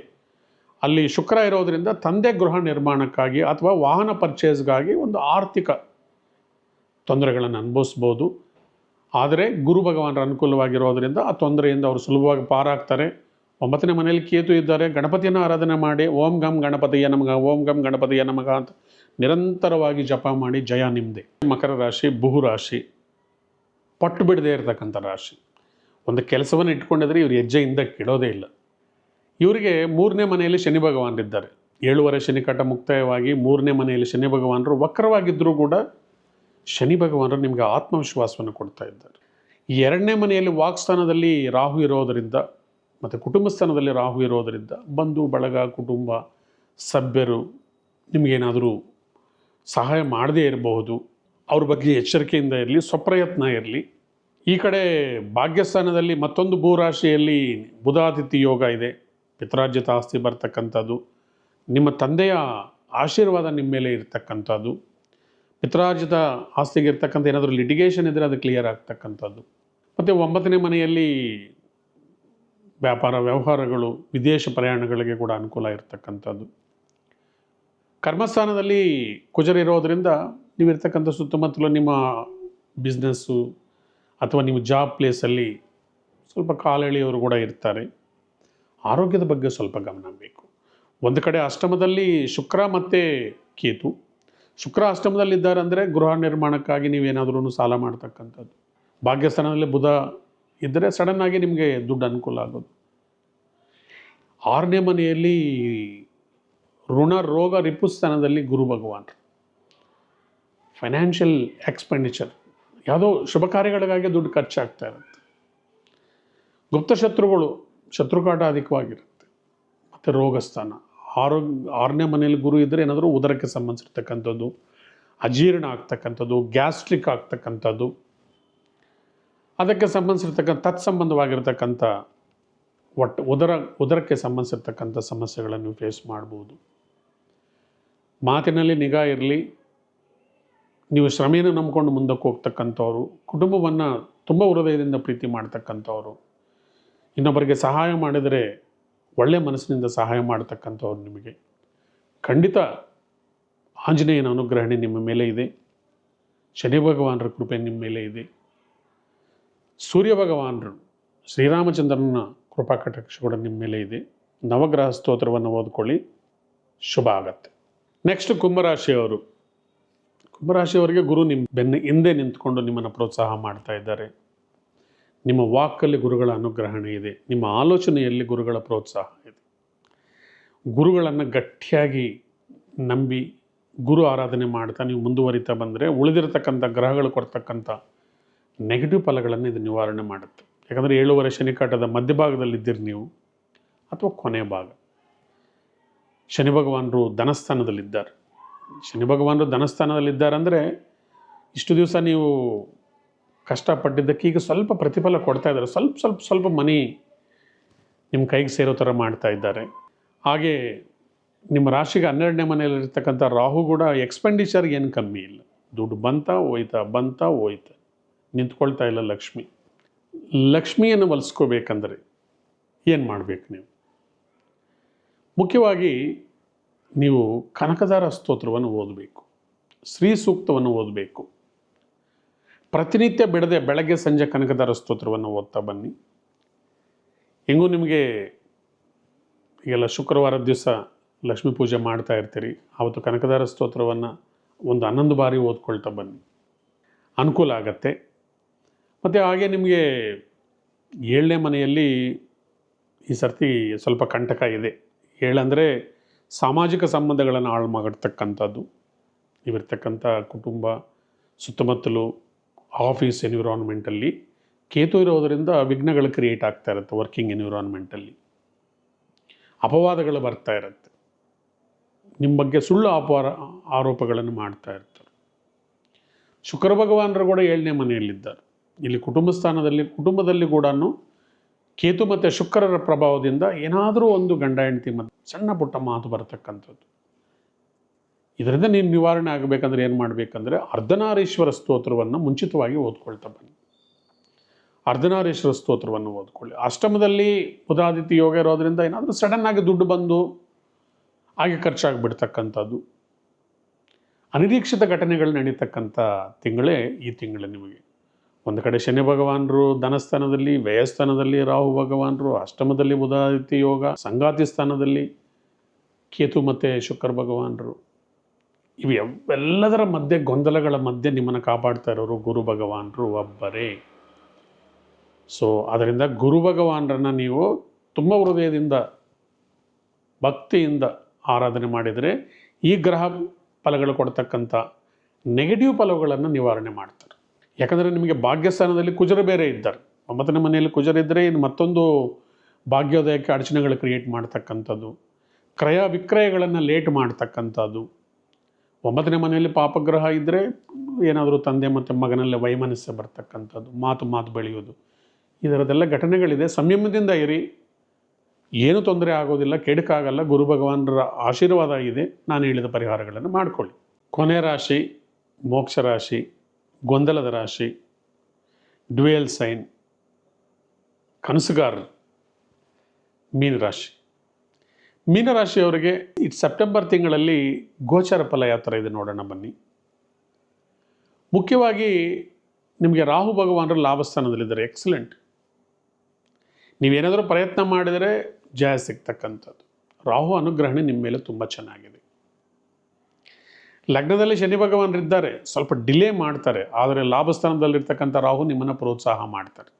ಅಲ್ಲಿ ಶುಕ್ರ ಇರೋದರಿಂದ ತಂದೆ ಗೃಹ ನಿರ್ಮಾಣಕ್ಕಾಗಿ ಅಥವಾ ವಾಹನ ಪರ್ಚೇಸ್ಗಾಗಿ ಒಂದು ಆರ್ಥಿಕ ತೊಂದರೆಗಳನ್ನು ಅನುಭವಿಸ್ಬೋದು. ಆದರೆ ಗುರು ಭಗವಾನರ ಅನುಕೂಲವಾಗಿರೋದರಿಂದ ಆ ತೊಂದರೆಯಿಂದ ಅವರು ಸುಲಭವಾಗಿ ಪಾರಾಗ್ತಾರೆ. 9ನೇ ಮನೆಯಲ್ಲಿ ಕೇತು ಇದ್ದಾರೆ. ಗಣಪತಿಯನ್ನು ಆರಾಧನೆ ಮಾಡಿ ಓಂ ಗಂ ಗಣಪತಿಯ ನಮಗ, ಓಂ ಗಂ ಗಣಪತಿಯ ನಮಗ ಅಂತ ನಿರಂತರವಾಗಿ ಜಪ ಮಾಡಿ ಜಯ ನಿಮ್ಮದೇ. ಮಕರ ರಾಶಿ ಭೂ ರಾಶಿ, ಪಟ್ಟು ಬಿಡದೇ ಇರತಕ್ಕಂಥ ರಾಶಿ. ಒಂದು ಕೆಲಸವನ್ನು ಇಟ್ಕೊಂಡಿದ್ರೆ ಇವರು ಹೆಜ್ಜೆಯಿಂದ ಕೆಡೋದೇ ಇಲ್ಲ. ಇವರಿಗೆ 3ನೇ ಮನೆಯಲ್ಲಿ ಶನಿ ಭಗವಾನರಿದ್ದಾರೆ. 7 ಶನಿ ಕಾಟ ಮುಕ್ತಾಯವಾಗಿ 3ನೇ ಮನೆಯಲ್ಲಿ ಶನಿ ಭಗವಾನರು ವಕ್ರವಾಗಿದ್ದರೂ ಕೂಡ ಶನಿ ಭಗವಾನರು ನಿಮಗೆ ಆತ್ಮವಿಶ್ವಾಸವನ್ನು ಕೊಡ್ತಾ ಇದ್ದಾರೆ. 2ನೇ ಮನೆಯಲ್ಲಿ ವಾಕ್ಸ್ಥಾನದಲ್ಲಿ ರಾಹು ಇರೋದರಿಂದ ಮತ್ತು ಕುಟುಂಬ ಸ್ಥಾನದಲ್ಲಿ ರಾಹು ಇರೋದರಿಂದ ಬಂಧು ಬಳಗ, ಕುಟುಂಬ ಸಭ್ಯರು ನಿಮಗೇನಾದರೂ ಸಹಾಯ ಮಾಡದೇ ಇರಬಹುದು. ಅವ್ರ ಬಗ್ಗೆ ಎಚ್ಚರಿಕೆಯಿಂದ ಇರಲಿ, ಸ್ವಪ್ರಯತ್ನ ಇರಲಿ. ಈ ಕಡೆ ಭಾಗ್ಯಸ್ಥಾನದಲ್ಲಿ ಮತ್ತೊಂದು ಭೂರಾಶಿಯಲ್ಲಿ ಬುಧಾದಿತ್ಯ ಯೋಗ ಇದೆ. ಪಿತ್ರಾರ್ಜಿತ ಆಸ್ತಿ ಬರ್ತಕ್ಕಂಥದ್ದು, ನಿಮ್ಮ ತಂದೆಯ ಆಶೀರ್ವಾದ ನಿಮ್ಮ ಮೇಲೆ ಇರ್ತಕ್ಕಂಥದ್ದು, ಪಿತ್ರಾರ್ಜಿತ ಆಸ್ತಿಗೆ ಇರ್ತಕ್ಕಂಥ ಏನಾದರೂ ಲಿಟಿಗೇಷನ್ ಇದ್ದರೆ ಅದು ಕ್ಲಿಯರ್ ಆಗ್ತಕ್ಕಂಥದ್ದು. ಮತ್ತು 9ನೇ ಮನೆಯಲ್ಲಿ ವ್ಯಾಪಾರ ವ್ಯವಹಾರಗಳು, ವಿದೇಶ ಪ್ರಯಾಣಗಳಿಗೆ ಕೂಡ ಅನುಕೂಲ ಇರತಕ್ಕಂಥದ್ದು. ಕರ್ಮಸ್ಥಾನದಲ್ಲಿ ಕುಜರಿರೋದರಿಂದ ನೀವಿರ್ತಕ್ಕಂಥ ಸುತ್ತಮುತ್ತಲು ನಿಮ್ಮ ಬಿಸ್ನೆಸ್ಸು ಅಥವಾ ನಿಮ್ಮ ಜಾಬ್ ಪ್ಲೇಸಲ್ಲಿ ಸ್ವಲ್ಪ ಕಾಲೆಳೆಯವರು ಕೂಡ ಇರ್ತಾರೆ. ಆರೋಗ್ಯದ ಬಗ್ಗೆ ಸ್ವಲ್ಪ ಗಮನ ಬೇಕು. ಒಂದು ಕಡೆ ಅಷ್ಟಮದಲ್ಲಿ ಶುಕ್ರ ಮತ್ತು ಕೇತು. ಶುಕ್ರ ಅಷ್ಟಮದಲ್ಲಿದ್ದಾರೆ ಅಂದರೆ ಗೃಹ ನಿರ್ಮಾಣಕ್ಕಾಗಿ ನೀವೇನಾದ್ರೂ ಸಾಲ ಮಾಡ್ತಕ್ಕಂಥದ್ದು. ಭಾಗ್ಯಸ್ಥಾನದಲ್ಲಿ ಬುಧ ಇದ್ದರೆ ಸಡನ್ನಾಗಿ ನಿಮಗೆ ದುಡ್ಡು ಅನುಕೂಲ ಆಗೋದು. 6ನೇ ಮನೆಯಲ್ಲಿ ಋಣ ರೋಗ ರಿಪುಸ್ಥಾನದಲ್ಲಿ ಗುರು ಭಗವಾನ್. ಫೈನಾನ್ಷಿಯಲ್ ಎಕ್ಸ್ಪೆಂಡಿಚರ್, ಯಾವುದೋ ಶುಭ ಕಾರ್ಯಗಳಿಗಾಗಿ ದುಡ್ಡು ಖರ್ಚಾಗ್ತಾ ಇರುತ್ತೆ. ಗುಪ್ತ ಶತ್ರುಗಳು, ಶತ್ರುಕಾಟ ಅಧಿಕವಾಗಿರುತ್ತೆ. ಮತ್ತು ರೋಗಸ್ಥಾನ 6ನೇ ಮನೆಯಲ್ಲಿ ಗುರು ಇದ್ದರೆ ಏನಾದರೂ ಉದರಕ್ಕೆ ಸಂಬಂಧಿಸಿರ್ತಕ್ಕಂಥದ್ದು, ಅಜೀರ್ಣ ಆಗ್ತಕ್ಕಂಥದ್ದು, ಗ್ಯಾಸ್ಟ್ರಿಕ್ ಆಗ್ತಕ್ಕಂಥದ್ದು, ಅದಕ್ಕೆ ಸಂಬಂಧಿಸಿರ್ತಕ್ಕಂಥ ತತ್ಸಂಬಂಧವಾಗಿರ್ತಕ್ಕಂಥ ಉದರಕ್ಕೆ ಸಂಬಂಧಿಸಿರ್ತಕ್ಕಂಥ ಸಮಸ್ಯೆಗಳನ್ನು ಫೇಸ್ ಮಾಡ್ಬೋದು. ಮಾತಿನಲ್ಲಿ ನಿಗಾ ಇರಲಿ. ನೀವು ಶ್ರಮೆಯನ್ನು ನಂಬಿಕೊಂಡು ಮುಂದಕ್ಕೆ ಹೋಗ್ತಕ್ಕಂಥವ್ರು, ಕುಟುಂಬವನ್ನು ತುಂಬ ಹೃದಯದಿಂದ ಪ್ರೀತಿ ಮಾಡ್ತಕ್ಕಂಥವ್ರು, ಇನ್ನೊಬ್ಬರಿಗೆ ಸಹಾಯ ಮಾಡಿದರೆ ಒಳ್ಳೆಯ ಮನಸ್ಸಿನಿಂದ ಸಹಾಯ ಮಾಡ್ತಕ್ಕಂಥವ್ರು. ನಿಮಗೆ ಖಂಡಿತ ಆಂಜನೇಯನ ಅನುಗ್ರಹಣೆ ನಿಮ್ಮ ಮೇಲೆ ಇದೆ. ಶನಿ ಭಗವಾನರ ಕೃಪೆ ನಿಮ್ಮ ಮೇಲೆ ಇದೆ. ಸೂರ್ಯ ಭಗವಾನರು, ಶ್ರೀರಾಮಚಂದ್ರನ ಕೃಪಾ ಕಟಾಕ್ಷ ಕೂಡ ನಿಮ್ಮ ಮೇಲೆ ಇದೆ. ನವಗ್ರಹ ಸ್ತೋತ್ರವನ್ನು ಓದ್ಕೊಳ್ಳಿ, ಶುಭ ಆಗತ್ತೆ. ನೆಕ್ಸ್ಟ್ ಕುಂಭರಾಶಿಯವರು. ಕುಂಭರಾಶಿಯವರಿಗೆ ಗುರು ನಿಮ್ಮ ಬೆನ್ನ ಹಿಂದೆ ನಿಂತ್ಕೊಂಡು ನಿಮ್ಮನ್ನು ಪ್ರೋತ್ಸಾಹ ಮಾಡ್ತಾ ಇದ್ದಾರೆ. ನಿಮ್ಮ ವಾಕಲ್ಲಿ ಗುರುಗಳ ಅನುಗ್ರಹಣೆ ಇದೆ. ನಿಮ್ಮ ಆಲೋಚನೆಯಲ್ಲಿ ಗುರುಗಳ ಪ್ರೋತ್ಸಾಹ ಇದೆ. ಗುರುಗಳನ್ನು ಗಟ್ಟಿಯಾಗಿ ನಂಬಿ ಗುರು ಆರಾಧನೆ ಮಾಡ್ತಾ ನೀವು ಮುಂದುವರಿತಾ ಬಂದರೆ ಉಳಿದಿರತಕ್ಕಂಥ ಗ್ರಹಗಳು ಕೊಡ್ತಕ್ಕಂಥ ನೆಗೆಟಿವ್ ಫಲಗಳನ್ನು ಇದು ನಿವಾರಣೆ ಮಾಡುತ್ತೆ. ಯಾಕಂದರೆ 7 ಶನಿಕಾಟದ ಮಧ್ಯಭಾಗದಲ್ಲಿದ್ದೀರಿ ನೀವು, ಅಥವಾ ಕೊನೆ ಭಾಗ. ಶನಿ ಭಗವಾನರು ಧನಸ್ಥಾನದಲ್ಲಿದ್ದಾರೆ. ಶನಿ ಭಗವಾನರು ಧನಸ್ಥಾನದಲ್ಲಿದ್ದಾರೆ ಅಂದರೆ ಇಷ್ಟು ದಿವಸ ನೀವು ಕಷ್ಟಪಟ್ಟಿದ್ದಕ್ಕೆ ಈಗ ಸ್ವಲ್ಪ ಪ್ರತಿಫಲ ಕೊಡ್ತಾ ಇದ್ದಾರೆ. ಸ್ವಲ್ಪ ಮನಿ ನಿಮ್ಮ ಕೈಗೆ ಸೇರೋ ಥರ ಮಾಡ್ತಾ ಇದ್ದಾರೆ. ಹಾಗೆ ನಿಮ್ಮ ರಾಶಿಗೆ 12ನೇ ಮನೆಯಲ್ಲಿರ್ತಕ್ಕಂಥ ರಾಹು ಕೂಡ ಎಕ್ಸ್ಪೆಂಡಿಚರ್ ಏನು ಕಮ್ಮಿ ಇಲ್ಲ. ದುಡ್ಡು ಬಂತಾ ಹೋಯ್ತಾ ನಿಂತ್ಕೊಳ್ತಾ ಇಲ್ಲ ಲಕ್ಷ್ಮಿ. ಲಕ್ಷ್ಮಿಯನ್ನು ಒಲಿಸ್ಕೋಬೇಕಂದ್ರೆ ಏನು ಮಾಡಬೇಕು ನೀವು? ಮುಖ್ಯವಾಗಿ ನೀವು ಕನಕದಾರ ಸ್ತೋತ್ರವನ್ನು ಓದಬೇಕು, ಶ್ರೀ ಸೂಕ್ತವನ್ನು ಓದಬೇಕು. ಪ್ರತಿನಿತ್ಯ ಬಿಡದೆ ಬೆಳಗ್ಗೆ ಸಂಜೆ ಕನಕದಾರ ಸ್ತೋತ್ರವನ್ನು ಓದ್ತಾ ಬನ್ನಿ. ಹೆಂಗೂ ನಿಮಗೆ ಈಗೆಲ್ಲ ಶುಕ್ರವಾರದ ದಿವಸ ಲಕ್ಷ್ಮೀ ಪೂಜೆ ಮಾಡ್ತಾ ಇರ್ತೀರಿ. ಆವತ್ತು ಕನಕದಾರ ಸ್ತೋತ್ರವನ್ನು ಒಂದು 11 ಬಾರಿ ಓದ್ಕೊಳ್ತಾ ಬನ್ನಿ, ಅನುಕೂಲ ಆಗತ್ತೆ. ಮತ್ತು ಹಾಗೆ ನಿಮಗೆ 7ನೇ ಮನೆಯಲ್ಲಿ ಈ ಸರ್ತಿ ಸ್ವಲ್ಪ ಕಂಟಕ ಇದೆ. 7 ಅಂದರೆ ಸಾಮಾಜಿಕ ಸಂಬಂಧಗಳನ್ನು ಹಾಳು ಮಾಡಿರ್ತಕ್ಕಂಥದ್ದು. ಇವಿರ್ತಕ್ಕಂಥ ಕುಟುಂಬ ಸುತ್ತಮುತ್ತಲು ಆಫೀಸ್ ಎನ್ವಿರಾನ್ಮೆಂಟಲ್ಲಿ ಕೇತು ಇರೋದರಿಂದ ವಿಘ್ನಗಳು ಕ್ರಿಯೇಟ್ ಆಗ್ತಾ ಇರುತ್ತೆ. ವರ್ಕಿಂಗ್ ಎನ್ವಿರಾನ್ಮೆಂಟಲ್ಲಿ ಅಪವಾದಗಳು ಬರ್ತಾ ಇರುತ್ತೆ. ನಿಮ್ಮ ಬಗ್ಗೆ ಸುಳ್ಳು ಆರೋಪಗಳನ್ನು ಮಾಡ್ತಾ ಇರ್ತಾರೆ. ಶುಕ್ರ ಭಗವಾನರು ಕೂಡ 7ನೇ ಮನೆಯಲ್ಲಿದ್ದಾರೆ. ಇಲ್ಲಿ ಕುಟುಂಬದಲ್ಲಿ ಕೂಡ ಕೇತು ಮತ್ತು ಶುಕ್ರರ ಪ್ರಭಾವದಿಂದ ಏನಾದರೂ ಒಂದು ಗಂಡ ಹೆಂಡತಿ ಮತ್ತು ಸಣ್ಣ ಪುಟ್ಟ ಮಾತು ಬರತಕ್ಕಂಥದ್ದು. ಇದರಿಂದ ನೀವು ನಿವಾರಣೆ ಆಗಬೇಕಂದ್ರೆ ಏನು ಮಾಡಬೇಕಂದ್ರೆ ಅರ್ಧನಾರೀಶ್ವರ ಸ್ತೋತ್ರವನ್ನು ಮುಂಚಿತವಾಗಿ ಓದ್ಕೊಳ್ತಾ ಬನ್ನಿ. ಅರ್ಧನಾರೀಶ್ವರ ಸ್ತೋತ್ರವನ್ನು ಓದ್ಕೊಳ್ಳಿ. ಅಷ್ಟಮದಲ್ಲಿ ಬುಧಾದಿತ್ಯ ಯೋಗ ಇರೋದ್ರಿಂದ ಏನಾದರೂ ಸಡನ್ನಾಗಿ ದುಡ್ಡು ಬಂದು ಹಾಗೆ ಖರ್ಚಾಗಿಬಿಡ್ತಕ್ಕಂಥದ್ದು, ಅನಿರೀಕ್ಷಿತ ಘಟನೆಗಳು ನಡೀತಕ್ಕಂಥ ತಿಂಗಳೇ ಈ ತಿಂಗಳು ನಿಮಗೆ. ಒಂದು ಕಡೆ ಶನಿ ಭಗವಾನರು ಧನಸ್ಥಾನದಲ್ಲಿ, ವ್ಯಯಸ್ಥಾನದಲ್ಲಿ ರಾಹು ಭಗವಾನರು, ಅಷ್ಟಮದಲ್ಲಿ ಬುಧಾದಿತ್ಯ ಯೋಗ, ಸಂಗಾತಿ ಸ್ಥಾನದಲ್ಲಿ ಕೇತು ಮತ್ತು ಶುಕ್ರ ಭಗವಾನರು. ಇವೆಲ್ಲದರ ಮಧ್ಯೆ, ಗೊಂದಲಗಳ ಮಧ್ಯೆ ನಿಮ್ಮನ್ನು ಕಾಪಾಡ್ತಾ ಇರೋರು ಗುರು ಭಗವಾನರು ಒಬ್ಬರೇ. ಸೊ ಅದರಿಂದ ಗುರು ಭಗವಾನರನ್ನು ನೀವು ತುಂಬ ಹೃದಯದಿಂದ ಭಕ್ತಿಯಿಂದ ಆರಾಧನೆ ಮಾಡಿದರೆ ಈ ಗ್ರಹ ಫಲಗಳು ಕೊಡ್ತಕ್ಕಂಥ ನೆಗೆಟಿವ್ ಫಲಗಳನ್ನು ನಿವಾರಣೆ ಮಾಡ್ತಾರೆ. ಯಾಕಂದರೆ ನಿಮಗೆ ಭಾಗ್ಯಸ್ಥಾನದಲ್ಲಿ ಕುಜರ ಬೇರೆ ಇದ್ದಾರೆ. 9ನೇ ಮನೆಯಲ್ಲಿ ಕುಜರ ಇದ್ದರೆ ಇನ್ನು ಮತ್ತೊಂದು ಭಾಗ್ಯೋದಯಕ್ಕೆ ಅಡಚಣೆಗಳು ಕ್ರಿಯೇಟ್ ಮಾಡ್ತಕ್ಕಂಥದ್ದು, ಕ್ರಯ ವಿಕ್ರಯಗಳನ್ನು ಲೇಟ್ ಮಾಡ್ತಕ್ಕಂಥದ್ದು. 9ನೇ ಮನೆಯಲ್ಲಿ ಪಾಪಗ್ರಹ ಇದ್ದರೆ ಏನಾದರೂ ತಂದೆ ಮತ್ತು ಮಗನಲ್ಲಿ ವೈಮನಸ್ಸೆ ಬರ್ತಕ್ಕಂಥದ್ದು, ಮಾತು ಬೆಳೆಯೋದು, ಇದರದೆಲ್ಲ ಘಟನೆಗಳಿದೆ. ಸಂಯಮದಿಂದ ಇರಿ, ಏನು ತೊಂದರೆ ಆಗೋದಿಲ್ಲ, ಕೆಡುಕಾಗಲ್ಲ. ಗುರು ಭಗವಾನರ ಆಶೀರ್ವಾದ ಇದೆ. ನಾನು ಹೇಳಿದ ಪರಿಹಾರಗಳನ್ನು ಮಾಡಿಕೊಳ್ಳಿ. ಕೊನೆ ರಾಶಿ ಮೋಕ್ಷ ರಾಶಿ, ಗೊಂದಲದ ರಾಶಿ, ಡ್ಯುಯಲ್ ಸೈನ್, ಕನಸುಗಾರರು, ಮೀನರಾಶಿ. ಮೀನರಾಶಿಯವರಿಗೆ ಈ ಸೆಪ್ಟೆಂಬರ್ ತಿಂಗಳಲ್ಲಿ ಗೋಚರ ಫಲ ಯಾವ ಥರ ಇದೆ ನೋಡೋಣ ಬನ್ನಿ. ಮುಖ್ಯವಾಗಿ ನಿಮಗೆ ರಾಹು ಭಗವಾನರು ಲಾಭಸ್ಥಾನದಲ್ಲಿದ್ದಾರೆ. ಎಕ್ಸಲೆಂಟ್. ನೀವೇನಾದರೂ ಪ್ರಯತ್ನ ಮಾಡಿದರೆ ಜಯ ಸಿಗ್ತಕ್ಕಂಥದ್ದು. ರಾಹು ಅನುಗ್ರಹಣೆ ನಿಮ್ಮ ಮೇಲೆ ತುಂಬ ಚೆನ್ನಾಗಿದೆ. ಲಗ್ನದಲ್ಲಿ ಶನಿ ಭಗವಾನರಿದ್ದಾರೆ, ಸ್ವಲ್ಪ ಡಿಲೇ ಮಾಡ್ತಾರೆ, ಆದರೆ ಲಾಭಸ್ಥಾನದಲ್ಲಿರ್ತಕ್ಕಂಥ ರಾಹು ನಿಮ್ಮನ್ನು ಪ್ರೋತ್ಸಾಹ ಮಾಡ್ತಾರೆ.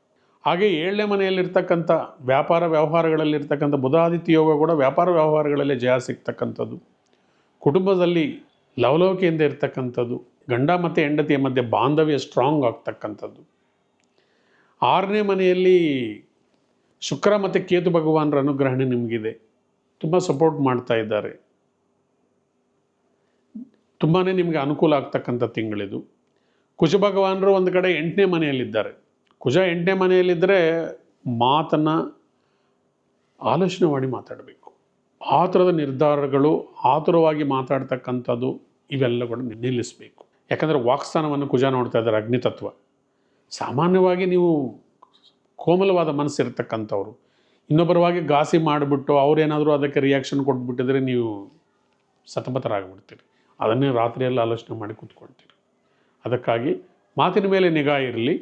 ಹಾಗೆ 7ನೇ ಮನೆಯಲ್ಲಿರ್ತಕ್ಕಂಥ ವ್ಯಾಪಾರ ವ್ಯವಹಾರಗಳಲ್ಲಿರ್ತಕ್ಕಂಥ ಬುಧಾದಿತ್ಯ ಯೋಗ ಕೂಡ ವ್ಯಾಪಾರ ವ್ಯವಹಾರಗಳಲ್ಲಿ ಜಯ ಸಿಗ್ತಕ್ಕಂಥದ್ದು. ಕುಟುಂಬದಲ್ಲಿ ಲವಲವಿಕೆಯಿಂದ ಇರ್ತಕ್ಕಂಥದ್ದು, ಗಂಡ ಮತ್ತು ಹೆಂಡತಿಯ ಮಧ್ಯೆ ಬಾಂಧವ್ಯ ಸ್ಟ್ರಾಂಗ್ ಆಗ್ತಕ್ಕಂಥದ್ದು. 6ನೇ ಮನೆಯಲ್ಲಿ ಶುಕ್ರ ಮತ್ತು ಕೇತು ಭಗವಾನರ ಅನುಗ್ರಹಣೆ ನಿಮಗಿದೆ, ತುಂಬ ಸಪೋರ್ಟ್ ಮಾಡ್ತಾ ಇದ್ದಾರೆ. ತುಂಬಾ ನಿಮಗೆ ಅನುಕೂಲ ಆಗ್ತಕ್ಕಂಥ ತಿಂಗಳಿದು. ಕುಜ ಭಗವಾನರು ಒಂದು ಕಡೆ 8ನೇ ಮನೆಯಲ್ಲಿದ್ದಾರೆ. ಕುಜ 8ನೇ ಮನೆಯಲ್ಲಿದ್ದರೆ ಮಾತನ್ನು ಆಲೋಚನೆ ಮಾಡಿ ಮಾತಾಡಬೇಕು. ಆತುರದ ನಿರ್ಧಾರಗಳು, ಆತುರವಾಗಿ ಮಾತಾಡ್ತಕ್ಕಂಥದ್ದು ಇವೆಲ್ಲ ಕೂಡ ನಿಲ್ಲಿಸಬೇಕು. ಯಾಕಂದರೆ ವಾಕ್ಸ್ಥಾನವನ್ನು ಕುಜ ನೋಡ್ತಾ ಇದ್ದಾರೆ, ಅಗ್ನಿತತ್ವ. ಸಾಮಾನ್ಯವಾಗಿ ನೀವು ಕೋಮಲವಾದ ಮನಸ್ಸಿರ್ತಕ್ಕಂಥವ್ರು, ಇನ್ನೊಬ್ಬರವಾಗಿ ಗಾಸಿ ಮಾಡಿಬಿಟ್ಟು ಅವರೇನಾದರೂ ಅದಕ್ಕೆ ರಿಯಾಕ್ಷನ್ ಕೊಟ್ಬಿಟ್ಟಿದ್ರೆ ನೀವು ಸತಮತರಾಗಿಬಿಡ್ತೀರಿ. ಅದನ್ನೇ ರಾತ್ರಿಯೆಲ್ಲ ಆಲೋಚನೆ ಮಾಡಿ ಕೂತ್ಕೊಳ್ತೀರಿ. ಅದಕ್ಕಾಗಿ ಮಾತಿನ ಮೇಲೆ ನಿಗಾ ಇರಲಿ.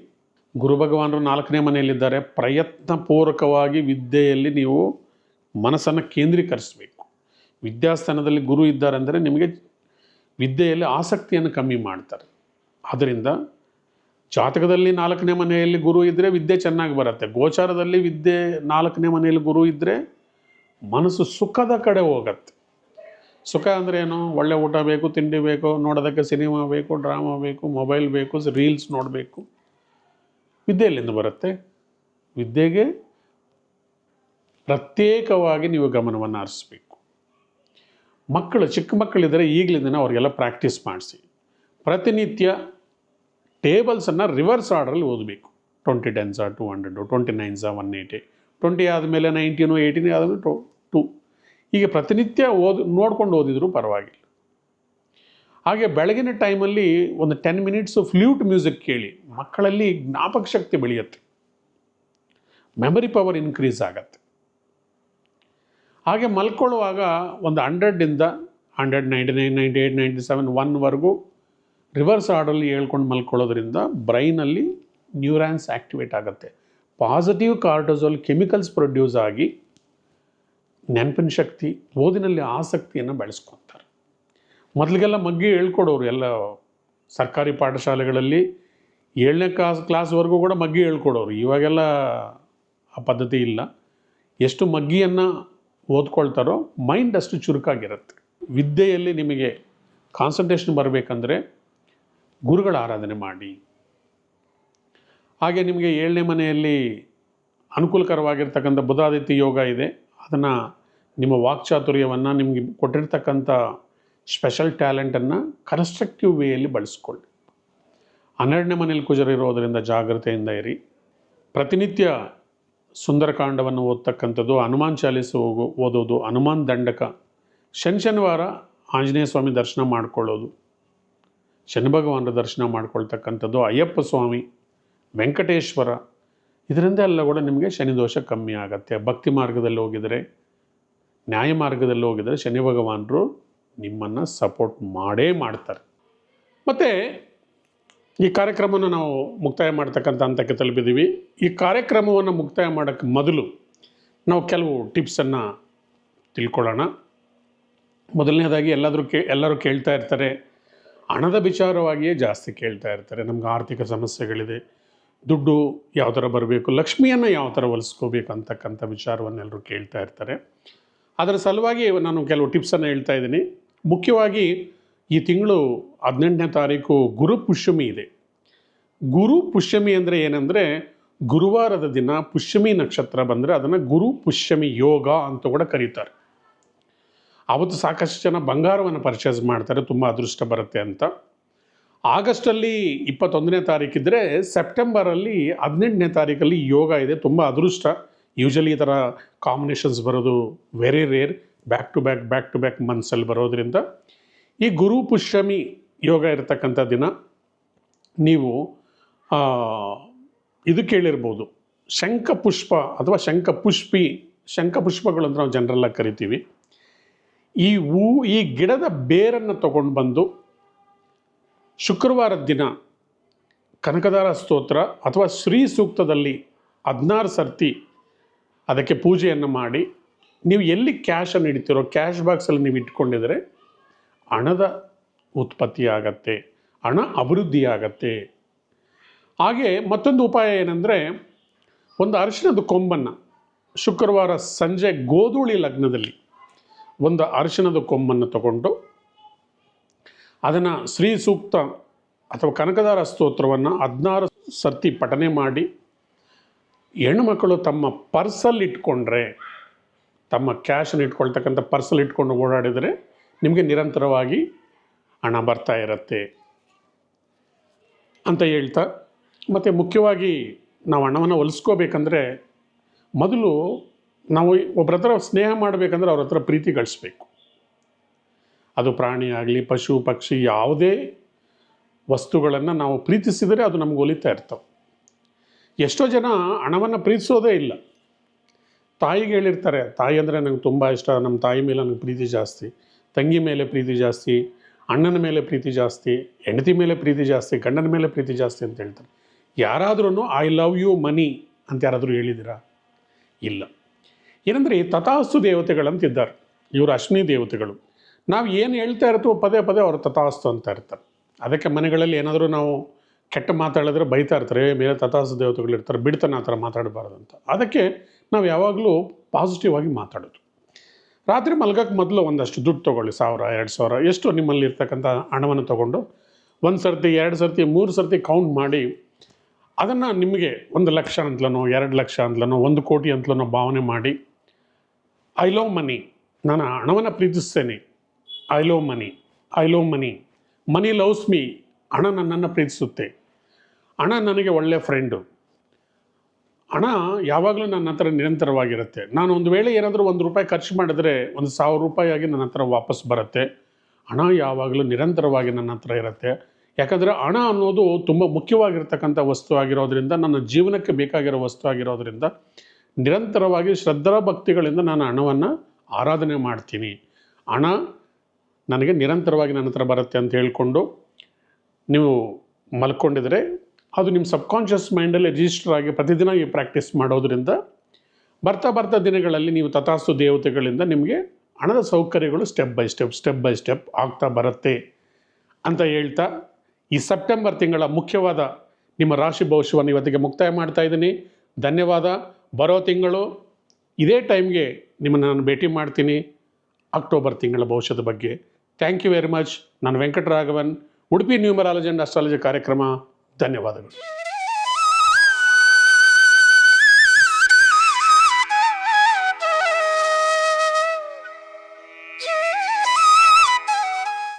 ಗುರು ಭಗವಾನರು 4ನೇ ಮನೆಯಲ್ಲಿದ್ದಾರೆ. ಪ್ರಯತ್ನಪೂರ್ವಕವಾಗಿ ವಿದ್ಯೆಯಲ್ಲಿ ನೀವು ಮನಸ್ಸನ್ನು ಕೇಂದ್ರೀಕರಿಸಬೇಕು. ವಿದ್ಯಾಸ್ಥಾನದಲ್ಲಿ ಗುರು ಇದ್ದಾರೆ ಅಂದರೆ ನಿಮಗೆ ವಿದ್ಯೆಯಲ್ಲಿ ಆಸಕ್ತಿಯನ್ನು ಕಮ್ಮಿ ಮಾಡ್ತಾರೆ. ಆದ್ದರಿಂದ ಜಾತಕದಲ್ಲಿ 4ನೇ ಮನೆಯಲ್ಲಿ ಗುರು ಇದ್ದರೆ ವಿದ್ಯೆ ಚೆನ್ನಾಗಿ ಬರುತ್ತೆ. ಗೋಚಾರದಲ್ಲಿ ವಿದ್ಯೆ 4ನೇ ಮನೆಯಲ್ಲಿ ಗುರು ಇದ್ದರೆ ಮನಸ್ಸು ಸುಖದ ಕಡೆ ಹೋಗುತ್ತೆ. ಸುಖ ಅಂದರೆ ಏನು? ಒಳ್ಳೆ ಊಟ ಬೇಕು, ತಿಂಡಿ ಬೇಕು, ನೋಡೋದಕ್ಕೆ ಸಿನಿಮಾ ಬೇಕು, ಡ್ರಾಮಾ ಬೇಕು, ಮೊಬೈಲ್ ಬೇಕು, ರೀಲ್ಸ್ ನೋಡಬೇಕು. ವಿದ್ಯೆ ಎಲ್ಲಿಂದ ಬರುತ್ತೆ? ವಿದ್ಯೆಗೆ ಪ್ರತ್ಯೇಕವಾಗಿ ನೀವು ಗಮನವನ್ನು ಹರಿಸಬೇಕು. ಮಕ್ಕಳು, ಚಿಕ್ಕ ಮಕ್ಕಳಿದ್ದರೆ ಈಗಲಿಂದನೇ ಅವರಿಗೆಲ್ಲ ಪ್ರಾಕ್ಟೀಸ್ ಮಾಡಿಸಿ. ಪ್ರತಿನಿತ್ಯ ಟೇಬಲ್ಸನ್ನು ರಿವರ್ಸ್ ಆರ್ಡ್ರಲ್ಲಿ ಓದಬೇಕು. 20 10s 200, 29s 180, 20 ಆದಮೇಲೆ 19, 18 ಆದಮೇಲೆ 2. ಹೀಗೆ ಪ್ರತಿನಿತ್ಯ ನೋಡ್ಕೊಂಡು ಓದಿದರೂ ಪರವಾಗಿಲ್ಲ. ಹಾಗೆ ಬೆಳಗಿನ ಟೈಮಲ್ಲಿ ಒಂದು 10 ಮಿನಿಟ್ಸು ಫ್ಲ್ಯೂಟ್ ಮ್ಯೂಸಿಕ್ ಕೇಳಿ. ಮಕ್ಕಳಲ್ಲಿ ಜ್ಞಾಪಕ ಶಕ್ತಿ ಬೆಳೆಯುತ್ತೆ, ಮೆಮರಿ ಪವರ್ ಇನ್ಕ್ರೀಸ್ ಆಗತ್ತೆ. ಹಾಗೆ ಮಲ್ಕೊಳ್ಳುವಾಗ ಒಂದು 100ಇಂದ 199, 98, 97, 1ವರೆಗೂ ರಿವರ್ಸ್ ಆರ್ಡರಲ್ಲಿ ಹೇಳ್ಕೊಂಡು ಮಲ್ಕೊಳ್ಳೋದ್ರಿಂದ ಬ್ರೈನಲ್ಲಿ ನ್ಯೂರಾನ್ಸ್ ಆ್ಯಕ್ಟಿವೇಟ್ ಆಗುತ್ತೆ. ಪಾಸಿಟಿವ್ ಕಾರ್ಟಿಸೋಲ್ ಕೆಮಿಕಲ್ಸ್ ಪ್ರೊಡ್ಯೂಸ್ ಆಗಿ ನೆನಪಿನ ಶಕ್ತಿ, ಓದಿನಲ್ಲಿ ಆಸಕ್ತಿಯನ್ನು ಬೆಳೆಸ್ಕೊತಾರೆ. ಮೊದಲಿಗೆಲ್ಲ ಮಗ್ಗಿ ಹೇಳ್ಕೊಡೋರು ಎಲ್ಲ ಸರ್ಕಾರಿ ಪಾಠಶಾಲೆಗಳಲ್ಲಿ 7ನೇ ಕ್ಲಾಸ್ವರೆಗೂ ಕೂಡ ಮಗ್ಗಿ ಹೇಳ್ಕೊಡೋರು. ಇವಾಗೆಲ್ಲ ಆ ಪದ್ಧತಿ ಇಲ್ಲ. ಎಷ್ಟು ಮಗ್ಗಿಯನ್ನು ಓದ್ಕೊಳ್ತಾರೋ ಮೈಂಡ್ ಅಷ್ಟು ಚುರುಕಾಗಿರುತ್ತೆ. ವಿದ್ಯೆಯಲ್ಲಿ ನಿಮಗೆ ಕಾನ್ಸಂಟ್ರೇಷನ್ ಬರಬೇಕಂದ್ರೆ ಗುರುಗಳ ಆರಾಧನೆ ಮಾಡಿ. ಹಾಗೆ ನಿಮಗೆ 7ನೇ ಮನೆಯಲ್ಲಿ ಅನುಕೂಲಕರವಾಗಿರ್ತಕ್ಕಂಥ ಬುಧಾದಿತ್ಯ ಯೋಗ ಇದೆ. ಅದನ್ನು ನಿಮ್ಮ ವಾಕ್ಚಾತುರ್ಯವನ್ನು, ನಿಮಗೆ ಕೊಟ್ಟಿರ್ತಕ್ಕಂಥ ಸ್ಪೆಷಲ್ ಟ್ಯಾಲೆಂಟನ್ನು ಕನ್ಸ್ಟ್ರಕ್ಟಿವ್ ವೇಯಲ್ಲಿ ಬಳಸ್ಕೊಳ್ಳಿ. 12ನೇ ಮನೆಯಲ್ಲಿ ಕುಜರ ಇರೋದರಿಂದ ಜಾಗ್ರತೆಯಿಂದ ಇರಿ. ಪ್ರತಿನಿತ್ಯ ಸುಂದರಕಾಂಡವನ್ನು ಓದ್ತಕ್ಕಂಥದ್ದು, ಹನುಮಾನ್ ಚಾಲೀಸು ಓದೋದು, ಹನುಮಾನ್ ದಂಡಕ, ಶನಿವಾರ ಆಂಜನೇಯ ಸ್ವಾಮಿ ದರ್ಶನ ಮಾಡ್ಕೊಳ್ಳೋದು, ಶನಿ ಭಗವಾನರ ದರ್ಶನ ಮಾಡ್ಕೊಳ್ತಕ್ಕಂಥದ್ದು, ಅಯ್ಯಪ್ಪ ಸ್ವಾಮಿ, ವೆಂಕಟೇಶ್ವರ, ಇದರಿಂದ ಎಲ್ಲ ಕೂಡ ನಿಮಗೆ ಶನಿ ದೋಷ ಕಮ್ಮಿ ಆಗುತ್ತೆ. ಭಕ್ತಿ ಮಾರ್ಗದಲ್ಲಿ ಹೋಗಿದರೆ, ನ್ಯಾಯ ಮಾರ್ಗದಲ್ಲಿ ಹೋಗಿದರೆ ಶನಿ ಭಗವಾನರು ನಿಮ್ಮನ್ನು ಸಪೋರ್ಟ್ ಮಾಡೇ ಮಾಡ್ತಾರೆ. ಮತ್ತು ಈ ಕಾರ್ಯಕ್ರಮವನ್ನು ನಾವು ಮುಕ್ತಾಯ ಮಾಡ್ತಕ್ಕಂಥ ಹಂತಕ್ಕೆ ತಲುಪಿದ್ದೀವಿ. ಈ ಕಾರ್ಯಕ್ರಮವನ್ನು ಮುಕ್ತಾಯ ಮಾಡೋಕ್ಕೆ ಮೊದಲು ನಾವು ಕೆಲವು ಟಿಪ್ಸನ್ನು ತಿಳ್ಕೊಳ್ಳೋಣ. ಮೊದಲನೇದಾಗಿ ಎಲ್ಲರೂ ಕೇಳ್ತಾ ಇರ್ತಾರೆ, ಹಣದ ವಿಚಾರವಾಗಿಯೇ ಜಾಸ್ತಿ ಕೇಳ್ತಾ ಇರ್ತಾರೆ. ನಮ್ಗೆ ಆರ್ಥಿಕ ಸಮಸ್ಯೆಗಳಿದೆ, ದುಡ್ಡು ಯಾವ ಥರ ಬರಬೇಕು, ಲಕ್ಷ್ಮಿಯನ್ನು ಯಾವ ಥರ ಒಲಿಸ್ಕೋಬೇಕು ಅಂತಕ್ಕಂಥ ವಿಚಾರವನ್ನೆಲ್ಲರೂ ಕೇಳ್ತಾ ಇರ್ತಾರೆ. ಅದರ ಸಲುವಾಗಿ ನಾನು ಕೆಲವು ಟಿಪ್ಸನ್ನು ಹೇಳ್ತಾ ಇದ್ದೀನಿ. ಮುಖ್ಯವಾಗಿ ಈ ತಿಂಗಳು 18ನೇ ತಾರೀಕು ಗುರು ಪುಷ್ಯಮಿ ಇದೆ. ಗುರು ಪುಷ್ಯಮಿ ಅಂದರೆ ಏನಂದರೆ, ಗುರುವಾರದ ದಿನ ಪುಷ್ಯಮಿ ನಕ್ಷತ್ರ ಬಂದರೆ ಅದನ್ನು ಗುರು ಪುಷ್ಯಮಿ ಯೋಗ ಅಂತ ಕೂಡ ಕರೀತಾರೆ. ಆವತ್ತು ಸಾಕಷ್ಟು ಜನ ಬಂಗಾರವನ್ನು ಪರ್ಚೇಸ್ ಮಾಡ್ತಾರೆ, ತುಂಬ ಅದೃಷ್ಟ ಬರುತ್ತೆ ಅಂತ. ಆಗಸ್ಟಲ್ಲಿ 21ನೇ ತಾರೀಕಿದ್ರೆ ಸೆಪ್ಟೆಂಬರಲ್ಲಿ 18ನೇ ತಾರೀಕಲ್ಲಿ ಯೋಗ ಇದೆ, ತುಂಬ ಅದೃಷ್ಟ. ಯೂಶಲಿ ಈ ಥರ ಕಾಂಬಿನೇಷನ್ಸ್ ಬರೋದು very rare, back to back ಮಂತ್ಸಲ್ಲಿ ಬರೋದ್ರಿಂದ ಈ ಗುರು ಪುಷ್ಯಮಿ ಯೋಗ ಇರತಕ್ಕಂಥ ದಿನ ನೀವು ಇದು ಕೇಳಿರ್ಬೋದು, ಶಂಖಪುಷ್ಪ ಅಥವಾ ಶಂಖಪುಷ್ಪಗಳು ಅಂತ ನಾವು ಜನರಲ್ಲಾಗಿ ಕರಿತೀವಿ. ಈ ಗಿಡದ ಬೇರನ್ನು ತಗೊಂಡು ಬಂದು ಶುಕ್ರವಾರದ ದಿನ ಕನಕದಾರ ಸ್ತೋತ್ರ ಅಥವಾ ಶ್ರೀ ಸೂಕ್ತದಲ್ಲಿ 16 ಸರ್ತಿ ಅದಕ್ಕೆ ಪೂಜೆಯನ್ನು ಮಾಡಿ, ನೀವು ಎಲ್ಲಿ ಕ್ಯಾಶನ್ನು ಇಡ್ತೀರೋ ಕ್ಯಾಶ್ ಬಾಕ್ಸಲ್ಲಿ ನೀವು ಇಟ್ಕೊಂಡಿದರೆ ಹಣದ ಉತ್ಪತ್ತಿ ಆಗತ್ತೆ, ಹಣ ಅಭಿವೃದ್ಧಿ ಆಗತ್ತೆ. ಹಾಗೆ ಮತ್ತೊಂದು ಉಪಾಯ ಏನಂದರೆ, ಒಂದು ಅರಿಶಿಣದ ಕೊಂಬನ್ನು ಶುಕ್ರವಾರ ಸಂಜೆ ಗೋಧೂಳಿ ಲಗ್ನದಲ್ಲಿ ಒಂದು ಅರಿಶಿಣದ ಕೊಂಬನ್ನು ತಗೊಂಡು ಅದನ್ನು ಶ್ರೀ ಸೂಕ್ತ ಅಥವಾ ಕನಕದಾರ ಸ್ತೋತ್ರವನ್ನು 16 ಸರ್ತಿ ಪಠನೆ ಮಾಡಿ, ಹೆಣ್ಣುಮಕ್ಕಳು ತಮ್ಮ ಪರ್ಸಲ್ಲಿ ಇಟ್ಕೊಂಡ್ರೆ, ತಮ್ಮ ಕ್ಯಾಶನ್ನು ಇಟ್ಕೊಳ್ತಕ್ಕಂಥ ಪರ್ಸಲ್ಲಿ ಇಟ್ಕೊಂಡು ಓಡಾಡಿದರೆ ನಿಮಗೆ ನಿರಂತರವಾಗಿ ಹಣ ಬರ್ತಾ ಇರುತ್ತೆ ಅಂತ ಹೇಳ್ತಾ, ಮತ್ತು ಮುಖ್ಯವಾಗಿ ನಾವು ಹಣವನ್ನು ಹೊಲಿಸ್ಕೋಬೇಕಂದ್ರೆ ಮೊದಲು ನಾವು ಒಬ್ಬರ ಹತ್ರ ಸ್ನೇಹ ಮಾಡಬೇಕಂದ್ರೆ ಅವ್ರ ಹತ್ರ ಪ್ರೀತಿ ಗಳಿಸ್ಬೇಕು. ಅದು ಪ್ರಾಣಿ ಆಗಲಿ, ಪಶು ಪಕ್ಷಿ, ಯಾವುದೇ ವಸ್ತುಗಳನ್ನು ನಾವು ಪ್ರೀತಿಸಿದರೆ ಅದು ನಮ್ಗೆ ಒಲಿತಾ ಇರ್ತವೆ. ಎಷ್ಟೋ ಜನ ಹಣವನ್ನು ಪ್ರೀತಿಸೋದೇ ಇಲ್ಲ. ತಾಯಿಗೆ ಹೇಳಿರ್ತಾರೆ, ತಾಯಿ ಅಂದರೆ ನಂಗೆ ತುಂಬ ಇಷ್ಟ, ನಮ್ಮ ತಾಯಿ ಮೇಲೆ ನನಗೆ ಪ್ರೀತಿ ಜಾಸ್ತಿ, ತಂಗಿ ಮೇಲೆ ಪ್ರೀತಿ ಜಾಸ್ತಿ, ಅಣ್ಣನ ಮೇಲೆ ಪ್ರೀತಿ ಜಾಸ್ತಿ, ಹೆಂಡತಿ ಮೇಲೆ ಪ್ರೀತಿ ಜಾಸ್ತಿ, ಗಂಡನ ಮೇಲೆ ಪ್ರೀತಿ ಜಾಸ್ತಿ ಅಂತ ಹೇಳ್ತಾರೆ. ಯಾರಾದ್ರೂ ಐ ಲವ್ ಯು ಮನಿ ಅಂತ ಯಾರಾದರೂ ಹೇಳಿದ್ದೀರಾ? ಇಲ್ಲ. ಏನಂದರೆ ತಥಾಸ್ತು ದೇವತೆಗಳಂತಿದ್ದಾರೆ, ಇವರು ಅಶ್ವಿನಿ ದೇವತೆಗಳು. ನಾವು ಏನು ಹೇಳ್ತಾ ಇರ್ತೀವೋ ಪದೇ ಪದೇ ಅವರು ತಥಾಸ್ತು ಅಂತ ಇರ್ತಾರೆ. ಅದಕ್ಕೆ ಮನೆಗಳಲ್ಲಿ ಏನಾದರೂ ನಾವು ಕೆಟ್ಟ ಮಾತಾಡಿದ್ರೆ ಬೈತಾ ಇರ್ತಾರೆ, ಮೇಲೆ ತಥಾಸ್ತು ದೇವತೆಗಳು ಇರ್ತಾರೆ, ಬಿಡ್ತಾನೆ ಆ ಥರ ಮಾತಾಡಬಾರ್ದು ಅಂತ. ಅದಕ್ಕೆ ನಾವು ಯಾವಾಗಲೂ ಪಾಸಿಟಿವ್ ಆಗಿ ಮಾತಾಡೋದು. ರಾತ್ರಿ ಮಲ್ಗಕ್ಕೆ ಮೊದಲು ಒಂದಷ್ಟು ದುಡ್ಡು ತೊಗೊಳ್ಳಿ, 1000, 2000 ಎಷ್ಟು ನಿಮ್ಮಲ್ಲಿ ಇರ್ತಕ್ಕಂಥ ಹಣವನ್ನು ತೊಗೊಂಡು 1 ಸರ್ತಿ, 2 ಸರ್ತಿ, 3 ಸರ್ತಿ ಕೌಂಟ್ ಮಾಡಿ ಅದನ್ನು ನಿಮಗೆ 1 ಲಕ್ಷ ಅಂತಲೋ, 2 ಲಕ್ಷ ಅಂತಲೋ, 1 ಕೋಟಿ ಅಂತಲೋ ಭಾವನೆ ಮಾಡಿ, ಐ ಲವ್ ಮನಿ, ನಾನು ಹಣವನ್ನು ಪ್ರೀತಿಸ್ತೇನೆ, I love money, money loves me, ಹಣ ನನ್ನನ್ನು ಪ್ರೀತಿಸುತ್ತೆ, ಹಣ ನನಗೆ ಒಳ್ಳೆಯ ಫ್ರೆಂಡು, ಹಣ ಯಾವಾಗಲೂ ನನ್ನ ಹತ್ರ ನಿರಂತರವಾಗಿರುತ್ತೆ. ನಾನು ಒಂದು ವೇಳೆ ಏನಾದರೂ ₹1 ಖರ್ಚು ಮಾಡಿದರೆ 1000 ರೂಪಾಯಿ ಆಗಿ ನನ್ನ ಹತ್ರ ವಾಪಸ್ ಬರುತ್ತೆ. ಹಣ ಯಾವಾಗಲೂ ನಿರಂತರವಾಗಿ ನನ್ನ ಹತ್ರ ಇರುತ್ತೆ. ಯಾಕಂದರೆ ಹಣ ಅನ್ನೋದು ತುಂಬ ಮುಖ್ಯವಾಗಿರ್ತಕ್ಕಂಥ ವಸ್ತು ಆಗಿರೋದ್ರಿಂದ, ನನ್ನ ಜೀವನಕ್ಕೆ ಬೇಕಾಗಿರೋ ವಸ್ತು ಆಗಿರೋದ್ರಿಂದ ನಿರಂತರವಾಗಿ ಶ್ರದ್ಧಾ ಭಕ್ತಿಗಳಿಂದ ನಾನು ಹಣವನ್ನು ಆರಾಧನೆ ಮಾಡ್ತೀನಿ. ಹಣ ನನಗೆ ನಿರಂತರವಾಗಿ ನನ್ನ ಹತ್ರ ಬರುತ್ತೆ ಅಂತ ಹೇಳ್ಕೊಂಡು ನೀವು ಮಲ್ಕೊಂಡಿದ್ರೆ ಅದು ನಿಮ್ಮ ಸಬ್ಕಾನ್ಷಿಯಸ್ ಮೈಂಡಲ್ಲಿ ರಿಜಿಸ್ಟರ್ ಆಗಿ ಪ್ರತಿದಿನ ಈ ಪ್ರಾಕ್ಟೀಸ್ ಮಾಡೋದ್ರಿಂದ ಬರ್ತಾ ದಿನಗಳಲ್ಲಿ ನೀವು ತಥಾಸ್ತು ದೇವತೆಗಳಿಂದ ನಿಮಗೆ ಹಣದ ಸೌಕರ್ಯಗಳು ಸ್ಟೆಪ್ ಬೈ ಸ್ಟೆಪ್ ಆಗ್ತಾ ಬರುತ್ತೆ ಅಂತ ಹೇಳ್ತಾ, ಈ ಸೆಪ್ಟೆಂಬರ್ ತಿಂಗಳ ಮುಖ್ಯವಾದ ನಿಮ್ಮ ರಾಶಿ ಭವಿಷ್ಯವನ್ನು ಇವತ್ತಿಗೆ ಮುಕ್ತಾಯ ಮಾಡ್ತಾ ಇದ್ದೀನಿ. ಧನ್ಯವಾದ. ಬರೋ ತಿಂಗಳು ಇದೇ ಟೈಮ್ಗೆ ನಿಮ್ಮನ್ನು ನಾನು ಭೇಟಿ ಮಾಡ್ತೀನಿ ಅಕ್ಟೋಬರ್ ತಿಂಗಳ ಭವಿಷ್ಯದ ಬಗ್ಗೆ. Thank you very much. ನಾನು Venkataraghavan, Udupi numerology and astrology ಕಾರ್ಯಕ್ರಮ. ಧನ್ಯವಾದಗಳು.